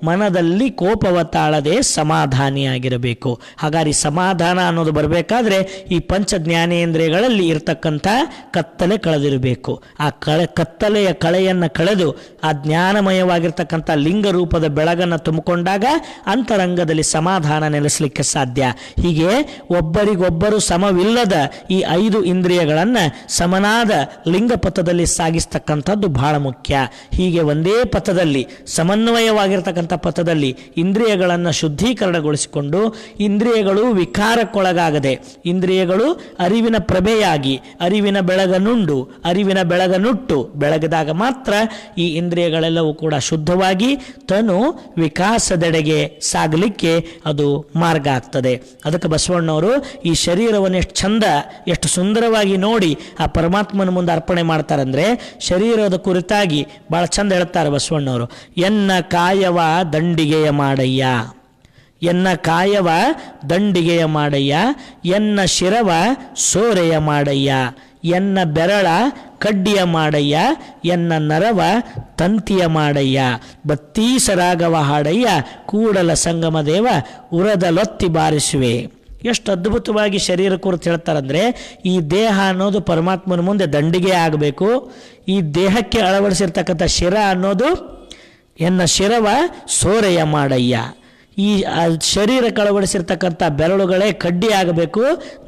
ಮನದಲ್ಲಿ ಕೋಪವ ತಾಳದೆ ಸಮಾಧಾನಿಯಾಗಿರಬೇಕು. ಹಾಗಾದ್ರೆ ಸಮಾಧಾನ ಅನ್ನೋದು ಬರಬೇಕಾದ್ರೆ ಈ ಪಂಚ ಜ್ಞಾನೇಂದ್ರಿಯಗಳಲ್ಲಿ ಇರತಕ್ಕಂಥ ಕತ್ತಲೆ ಕಳೆದಿರಬೇಕು. ಆ ಕತ್ತಲೆಯ ಕಳೆಯನ್ನು ಕಳೆದು ಆ ಜ್ಞಾನಮಯವಾಗಿರ್ತಕ್ಕಂಥ ಲಿಂಗ ರೂಪದ ಬೆಳಗನ್ನು ತುಂಬಿಕೊಂಡಾಗ ಅಂತರಂಗದಲ್ಲಿ ಸಮಾಧಾನ ನೆಲೆಸಲಿಕ್ಕೆ ಸಾಧ್ಯ. ಹೀಗೆ ಒಬ್ಬರಿಗೊಬ್ಬರು ಸಮವಿಲ್ಲದ ಈ 5 ಇಂದ್ರಿಯಗಳನ್ನು ಸಮನಾದ ಲಿಂಗಪಥದಲ್ಲಿ ಸಾಗಿಸ್ತಕ್ಕಂಥದ್ದು ಬಹಳ ಮುಖ್ಯ. ಹೀಗೆ ಒಂದೇ ಪಥದಲ್ಲಿ ಸಮನ್ವಯವಾಗಿರ್ತಕ್ಕಂಥ ಪಥದಲ್ಲಿ ಇಂದ್ರಿಯಗಳನ್ನು ಶುದ್ಧೀಕರಣಗೊಳಿಸಿಕೊಂಡು ಇಂದ್ರಿಯಗಳು ವಿಕಾರಕ್ಕೊಳಗಾಗದೆ ಇಂದ್ರಿಯಗಳು ಅರಿವಿನ ಪ್ರಭೆಯಾಗಿ ಅರಿವಿನ ಬೆಳಗನುಂಡು ಅರಿವಿನ ಬೆಳಗನುಟ್ಟು ಬೆಳಗದಾಗ ಮಾತ್ರ ಈ ಇಂದ್ರಿಯಗಳೆಲ್ಲವೂ ಕೂಡ ಶುದ್ಧವಾಗಿ ತನು ವಿಕಾಸದೆಡೆಗೆ ಸಾಗಲಿಕ್ಕೆ ಅದು ಮಾರ್ಗ ಆಗ್ತದೆ. ಅದಕ್ಕೆ ಬಸವಣ್ಣವರು ಈ ಶರೀರವನ್ನು ಎಷ್ಟು ಚಂದ ಎಷ್ಟು ಸುಂದರವಾಗಿ ನೋಡಿ ಆ ಪರಮಾತ್ಮನ ಮುಂದೆ ಅರ್ಪಣೆ ಮಾಡ್ತಾರಂದ್ರೆ ಶರೀರದ ಕುರಿತಾಗಿ ಬಹಳ ಚಂದ ಹೇಳ್ತಾರೆ ಬಸವಣ್ಣವರು. ಎನ್ನ ಕಾಯವ ದಂಡಿಗೆಯ ಮಾಡಯ್ಯ, ಎನ್ನ ಕಾಯವ ದಂಡಿಗೆಯ ಮಾಡಯ್ಯ, ಎನ್ನ ಶಿರವ ಸೋರೆಯ ಮಾಡಯ್ಯ, ಎನ್ನ ಬೆರಳ ಕಡ್ಡಿಯ ಮಾಡಯ್ಯ, ಎನ್ನ ನರವ ತಂತಿಯ ಮಾಡಯ್ಯ, ಬತ್ತೀಸರಾಗವ ಹಾಡಯ್ಯ, ಕೂಡಲ ಸಂಗಮ ದೇವ ಉರದಲೊತ್ತಿ ಬಾರಿಸುವೆ. ಎಷ್ಟು ಅದ್ಭುತವಾಗಿ ಶರೀರ ಕುರಿತು ಹೇಳ್ತಾರಂದ್ರೆ ಈ ದೇಹ ಅನ್ನೋದು ಪರಮಾತ್ಮನ ಮುಂದೆ ದಂಡಿಗೆ ಆಗಬೇಕು. ಈ ದೇಹಕ್ಕೆ ಅಳವಡಿಸಿರ್ತಕ್ಕಂಥ ಶಿರ ಅನ್ನೋದು ಎನ್ನ ಶಿರವ ಸೋರೆಯ ಮಾಡಯ್ಯ. ಈ ಶರೀರಕ್ಕೆ ಅಳವಡಿಸಿರ್ತಕ್ಕಂಥ ಬೆರಳುಗಳೇ ಕಡ್ಡಿ ಆಗಬೇಕು,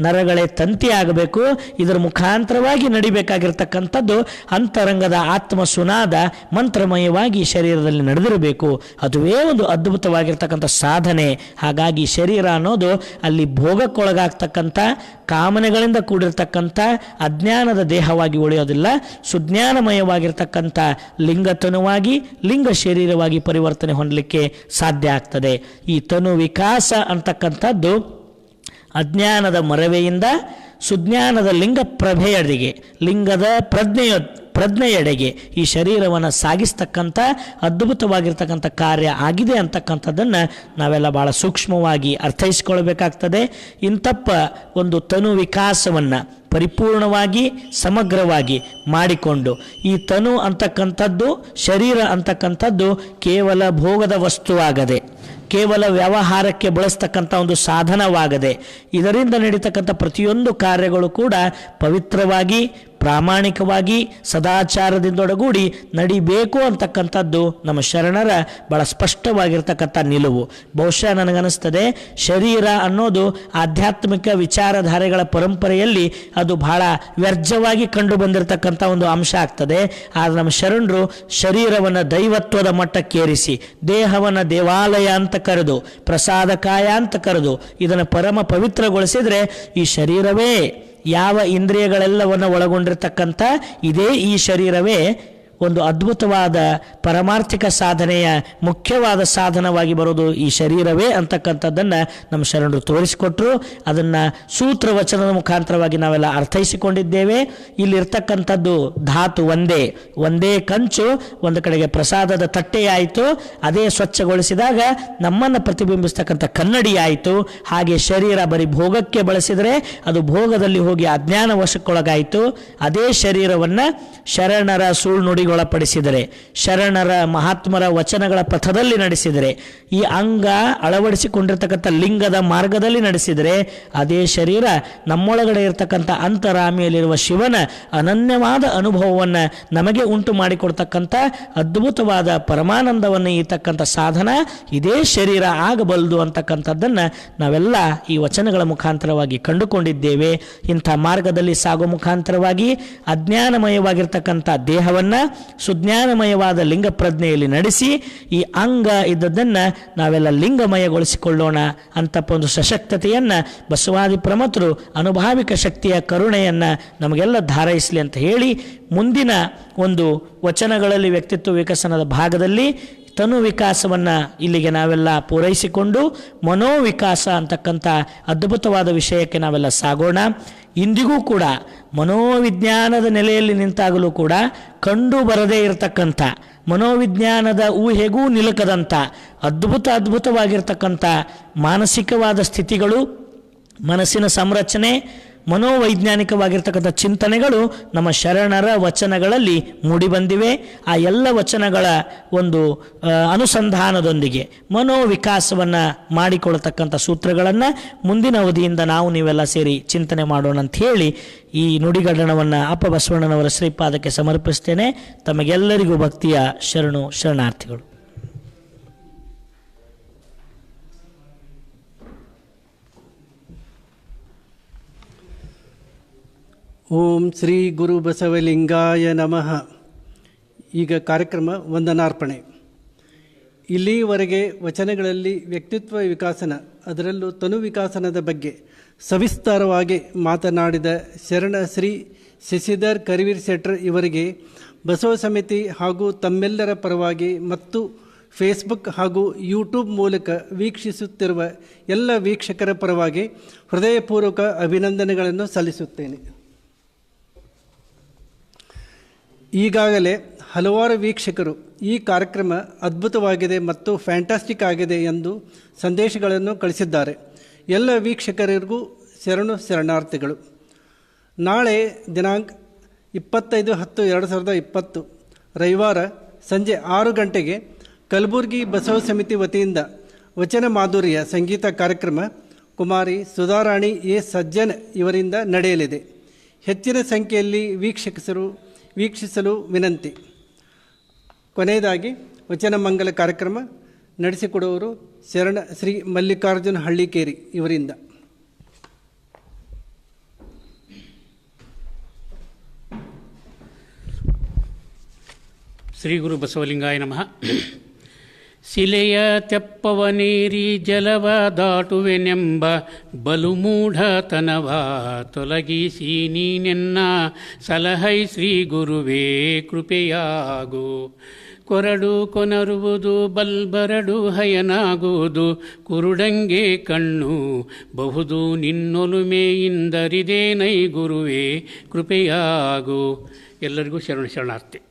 ನರಗಳೇ ತಂತಿ ಆಗಬೇಕು. ಇದರ ಮುಖಾಂತರವಾಗಿ ನಡಿಬೇಕಾಗಿರ್ತಕ್ಕಂಥದ್ದು ಅಂತರಂಗದ ಆತ್ಮ ಸುನಾದ ಮಂತ್ರಮಯವಾಗಿ ಶರೀರದಲ್ಲಿ ನಡೆದಿರಬೇಕು. ಅದುವೇ ಒಂದು ಅದ್ಭುತವಾಗಿರ್ತಕ್ಕಂಥ ಸಾಧನೆ. ಹಾಗಾಗಿ ಶರೀರ ಅನ್ನೋದು ಅಲ್ಲಿ ಭೋಗಕ್ಕೊಳಗಾಗ್ತಕ್ಕಂಥ ಕಾಮನೆಗಳಿಂದ ಕೂಡಿರ್ತಕ್ಕಂಥ ಅಜ್ಞಾನದ ದೇಹವಾಗಿ ಉಳಿಯೋದಿಲ್ಲ, ಸುಜ್ಞಾನಮಯವಾಗಿರ್ತಕ್ಕಂಥ ಲಿಂಗತನುವಾಗಿ ಲಿಂಗ ಶರೀರವಾಗಿ ಪರಿವರ್ತನೆ ಹೊಂದಲಿಕ್ಕೆ ಸಾಧ್ಯ ಆಗ್ತದೆ. ಈ ತನು ವಿಕಾಸ ಅಂತಕ್ಕಂಥದ್ದು ಅಜ್ಞಾನದ ಮರವೆಯಿಂದ ಸುಜ್ಞಾನದ ಲಿಂಗ ಪ್ರಭೆಯಡೆಗೆ ಲಿಂಗದ ಪ್ರಜ್ಞೆಯೆಡೆಗೆ ಈ ಶರೀರವನ್ನು ಸಾಗಿಸ್ತಕ್ಕಂಥ ಅದ್ಭುತವಾಗಿರ್ತಕ್ಕಂಥ ಕಾರ್ಯ ಆಗಿದೆ ಅಂತಕ್ಕಂಥದ್ದನ್ನು ನಾವೆಲ್ಲ ಭಾಳ ಸೂಕ್ಷ್ಮವಾಗಿ ಅರ್ಥೈಸಿಕೊಳ್ಬೇಕಾಗ್ತದೆ. ಇಂಥಪ್ಪ ಒಂದು ತನು ವಿಕಾಸವನ್ನು ಪರಿಪೂರ್ಣವಾಗಿ ಸಮಗ್ರವಾಗಿ ಮಾಡಿಕೊಂಡು ಈ ತನು ಅಂತಕ್ಕಂಥದ್ದು ಶರೀರ ಅಂತಕ್ಕಂಥದ್ದು ಕೇವಲ ಭೋಗದ ವಸ್ತುವಾಗದೆ ಕೇವಲ ವ್ಯವಹಾರಕ್ಕೆ ಬಳಸ್ತಕ್ಕಂಥ ಒಂದು ಸಾಧನವಾಗದೆ ಇದರಿಂದ ನಡೀತಕ್ಕಂಥ ಪ್ರತಿಯೊಂದು ಕಾರ್ಯಗಳು ಕೂಡ ಪವಿತ್ರವಾಗಿ ಪ್ರಾಮಾಣಿಕವಾಗಿ ಸದಾಚಾರದಿಂದೊಡಗೂಡಿ ನಡಿಬೇಕು ಅಂತಕ್ಕಂಥದ್ದು ನಮ್ಮ ಶರಣರ ಬಹಳ ಸ್ಪಷ್ಟವಾಗಿರ್ತಕ್ಕಂಥ ನಿಲುವು. ಬಹುಶಃ ನನಗನ್ನಿಸ್ತದೆ ಶರೀರ ಅನ್ನೋದು ಆಧ್ಯಾತ್ಮಿಕ ವಿಚಾರಧಾರೆಗಳ ಪರಂಪರೆಯಲ್ಲಿ ಅದು ಬಹಳ ವ್ಯರ್ಜವಾಗಿ ಕಂಡು ಬಂದಿರತಕ್ಕಂಥ ಒಂದು ಅಂಶ ಆಗ್ತದೆ. ಆದರೆ ನಮ್ಮ ಶರಣರು ಶರೀರವನ್ನು ದೈವತ್ವದ ಮಟ್ಟಕ್ಕೇರಿಸಿ ದೇಹವನ್ನು ದೇವಾಲಯ ಅಂತ ಕರೆದು ಪ್ರಸಾದಕಾಯ ಅಂತ ಕರೆದು ಇದನ್ನು ಪರಮ ಪವಿತ್ರಗೊಳಿಸಿದರೆ ಈ ಶರೀರವೇ ಯಾವ ಇಂದ್ರಿಯಗಳೆಲ್ಲವನ್ನು ಒಳಗೊಂಡಿರ್ತಕ್ಕಂಥ ಇದೇ ಈ ಶರೀರವೇ ಒಂದು ಅದ್ಭುತವಾದ ಪರಮಾರ್ಥಿಕ ಸಾಧನೆಯ ಮುಖ್ಯವಾದ ಸಾಧನವಾಗಿ ಬರೋದು ಈ ಶರೀರವೇ ಅಂತಕ್ಕಂಥದ್ದನ್ನು ನಮ್ಮ ಶರಣರು ತೋರಿಸಿಕೊಟ್ರು. ಅದನ್ನು ಸೂತ್ರವಚನದ ಮುಖಾಂತರವಾಗಿ ನಾವೆಲ್ಲ ಅರ್ಥೈಸಿಕೊಂಡಿದ್ದೇವೆ. ಇಲ್ಲಿರ್ತಕ್ಕಂಥದ್ದು ಧಾತು ಒಂದೇ ಕಂಚು ಒಂದು ಕಡೆಗೆ ಪ್ರಸಾದದ ತಟ್ಟೆಯಾಯಿತು, ಅದೇ ಸ್ವಚ್ಛಗೊಳಿಸಿದಾಗ ನಮ್ಮನ್ನು ಪ್ರತಿಬಿಂಬಿಸ್ತಕ್ಕಂಥ ಕನ್ನಡಿ ಆಯಿತು. ಹಾಗೆ ಶರೀರ ಬರೀ ಭೋಗಕ್ಕೆ ಬಳಸಿದರೆ ಅದು ಭೋಗದಲ್ಲಿ ಹೋಗಿ ಅಜ್ಞಾನ ವಶಕ್ಕೊಳಗಾಯಿತು. ಅದೇ ಶರೀರವನ್ನು ಶರಣರ ಸುಳ್ನುಡಿಗೊಳಪಡಿಸಿದರೆ ಶರಣರ ಮಹಾತ್ಮರ ವಚನಗಳ ಪಥದಲ್ಲಿ ನಡೆಸಿದರೆ ಈ ಅಂಗ ಅಳವಡಿಸಿಕೊಂಡಿರ್ತಕ್ಕಂಥ ಲಿಂಗದ ಮಾರ್ಗದಲ್ಲಿ ನಡೆಸಿದರೆ ಅದೇ ಶರೀರ ನಮ್ಮೊಳಗಡೆ ಇರತಕ್ಕಂಥ ಅಂತರಾಮಿಯಲ್ಲಿರುವ ಶಿವನ ಅನನ್ಯವಾದ ಅನುಭವವನ್ನು ನಮಗೆ ಉಂಟು ಮಾಡಿಕೊಡ್ತಕ್ಕಂಥ ಅದ್ಭುತವಾದ ಪರಮಾನಂದವನ್ನು ಈತಕ್ಕಂಥ ಸಾಧನ ಇದೇ ಶರೀರ ಆಗಬಲ್ಲದು ಅಂತಕ್ಕಂಥದ್ದನ್ನು ನಾವೆಲ್ಲ ಈ ವಚನಗಳ ಮುಖಾಂತರವಾಗಿ ಕಂಡುಕೊಂಡಿದ್ದೇವೆ. ಇಂಥ ಮಾರ್ಗದಲ್ಲಿ ಸಾಗೋ ಮುಖಾಂತರವಾಗಿ ಅಜ್ಞಾನಮಯವಾಗಿರ್ತಕ್ಕಂಥ ದೇಹವನ್ನು ಸುಜ್ಞಾನಮಯವಾದ ಲಿಂಗ ಪ್ರಜ್ಞೆಯಲ್ಲಿ ನಡೆಸಿ ಈ ಅಂಗ ಇದ್ದದ್ದನ್ನು ನಾವೆಲ್ಲ ಲಿಂಗಮಯಗೊಳಿಸಿಕೊಳ್ಳೋಣ ಅಂತಪ್ಪ ಒಂದು ಸಶಕ್ತತೆಯನ್ನು ಬಸವಾದಿ ಪ್ರಮತರು ಅನುಭಾವಿಕ ಶಕ್ತಿಯ ಕರುಣೆಯನ್ನು ನಮಗೆಲ್ಲ ಧಾರೈಸಲಿ ಅಂತ ಹೇಳಿ ಮುಂದಿನ ಒಂದು ವಚನಗಳಲ್ಲಿ ವ್ಯಕ್ತಿತ್ವ ವಿಕಸನದ ಭಾಗದಲ್ಲಿ ತನು ವಿಕಾಸವನ್ನು ಇಲ್ಲಿಗೆ ನಾವೆಲ್ಲ ಪೂರೈಸಿಕೊಂಡು ಮನೋವಿಕಾಸ ಅಂತಕ್ಕಂಥ ಅದ್ಭುತವಾದ ವಿಷಯಕ್ಕೆ ನಾವೆಲ್ಲ ಸಾಗೋಣ. ಇಂದಿಗೂ ಕೂಡ ಮನೋವಿಜ್ಞಾನದ ನೆಲೆಯಲ್ಲಿ ನಿಂತಾಗಲೂ ಕೂಡ ಕಂಡು ಬರದೇ ಇರತಕ್ಕಂಥ ಮನೋವಿಜ್ಞಾನದ ಊಹೆಗೂ ನಿಲುಕದಂಥ ಅದ್ಭುತವಾಗಿರ್ತಕ್ಕಂಥ ಮಾನಸಿಕವಾದ ಸ್ಥಿತಿಗಳು, ಮನಸ್ಸಿನ ಸಂರಚನೆ, ಮನೋವೈಜ್ಞಾನಿಕವಾಗಿರ್ತಕ್ಕಂಥ ಚಿಂತನೆಗಳು ನಮ್ಮ ಶರಣರ ವಚನಗಳಲ್ಲಿ ಮೂಡಿಬಂದಿವೆ. ಆ ಎಲ್ಲ ವಚನಗಳ ಒಂದು ಅನುಸಂಧಾನದೊಂದಿಗೆ ಮನೋವಿಕಾಸವನ್ನು ಮಾಡಿಕೊಳ್ಳತಕ್ಕಂಥ ಸೂತ್ರಗಳನ್ನು ಮುಂದಿನ ಅವಧಿಯಿಂದ ನಾವು ನೀವೆಲ್ಲ ಸೇರಿ ಚಿಂತನೆ ಮಾಡೋಣ ಅಂತ ಹೇಳಿ ಈ ನುಡಿಗಡಣವನ್ನು ಅಪ್ಪ ಬಸವಣ್ಣನವರ ಶ್ರೀಪಾದಕ್ಕೆ ಸಮರ್ಪಿಸ್ತೇನೆ. ತಮಗೆಲ್ಲರಿಗೂ ಭಕ್ತಿಯ ಶರಣಾರ್ಥಿಗಳು. ಓಂ ಶ್ರೀ ಗುರು ಬಸವಲಿಂಗಾಯ ನಮಃ. ಈಗ ಕಾರ್ಯಕ್ರಮ ವಂದನಾರ್ಪಣೆ. ಇಲ್ಲಿಯವರೆಗೆ ವಚನಗಳಲ್ಲಿ ವ್ಯಕ್ತಿತ್ವ ವಿಕಾಸನ, ಅದರಲ್ಲೂ ತನು ವಿಕಾಸನದ ಬಗ್ಗೆ ಸವಿಸ್ತಾರವಾಗಿ ಮಾತನಾಡಿದ ಶರಣ ಶ್ರೀ ಶಶಿಧರ್ ಕರಿವೀರ್ ಶೆಟ್ಟರ್ ಇವರಿಗೆ ಬಸವ ಸಮಿತಿ ಹಾಗೂ ತಮ್ಮೆಲ್ಲರ ಪರವಾಗಿ ಮತ್ತು ಫೇಸ್ಬುಕ್ ಹಾಗೂ ಯೂಟ್ಯೂಬ್ ಮೂಲಕ ವೀಕ್ಷಿಸುತ್ತಿರುವ ಎಲ್ಲ ವೀಕ್ಷಕರ ಪರವಾಗಿ ಹೃದಯಪೂರ್ವಕ ಅಭಿನಂದನೆಗಳನ್ನು ಸಲ್ಲಿಸುತ್ತೇನೆ. ಈಗಾಗಲೇ ಹಲವಾರು ವೀಕ್ಷಕರು ಈ ಕಾರ್ಯಕ್ರಮ ಅದ್ಭುತವಾಗಿದೆ ಮತ್ತು ಫ್ಯಾಂಟಾಸ್ಟಿಕ್ ಆಗಿದೆ ಎಂದು ಸಂದೇಶಗಳನ್ನು ಕಳಿಸಿದ್ದಾರೆ. ಎಲ್ಲ ವೀಕ್ಷಕರಿಗೂ ಶರಣಾರ್ಥಿಗಳು. ನಾಳೆ ದಿನಾಂಕ 25/10/2020 ರವಿವಾರ ಸಂಜೆ 6 ಗಂಟೆಗೆ ಕಲಬುರಗಿ ಬಸವ ಸಮಿತಿ ವತಿಯಿಂದ ವಚನ ಮಾಧುರ್ಯ ಸಂಗೀತ ಕಾರ್ಯಕ್ರಮ ಕುಮಾರಿ ಸುಧಾರಾಣಿ ಎ ಸಜ್ಜನ್ ಇವರಿಂದ ನಡೆಯಲಿದೆ. ಹೆಚ್ಚಿನ ಸಂಖ್ಯೆಯಲ್ಲಿ ವೀಕ್ಷಿಸಲು ವಿನಂತಿ. ಕೊನೆಯದಾಗಿ ವಚನ ಮಂಗಲ ಕಾರ್ಯಕ್ರಮ ನಡೆಸಿಕೊಡುವವರು ಶರಣ ಶ್ರೀ ಮಲ್ಲಿಕಾರ್ಜುನ ಹಳ್ಳಿಕೇರಿ ಇವರಿಂದ. ಶ್ರೀ ಗುರು ಬಸವಲಿಂಗಾಯ ನಮಃ. ಶಿಲೆಯ ತೆಪ್ಪವನೇರಿ ಜಲವ ದಾಟುವೆನೆಂಬ ಬಲುಮೂಢತನವ ತೊಲಗಿಸಿ ನೀನೆನ್ನ ಸಲಹೈ ಶ್ರೀ ಗುರುವೇ ಕೃಪೆಯಾಗು. ಕೊರಡು ಕೊನರುವುದು ಬಲ್ಬರಡು ಹಯನಾಗುವುದು ಕುರುಡಂಗೆ ಕಣ್ಣು ಬಹುದು ನಿನ್ನೊಲುಮೆಯಿಂದರಿದೇನೈ ಗುರುವೇ ಕೃಪೆಯಾಗು. ಎಲ್ಲರಿಗೂ ಶರಣಾರ್ಥಿ.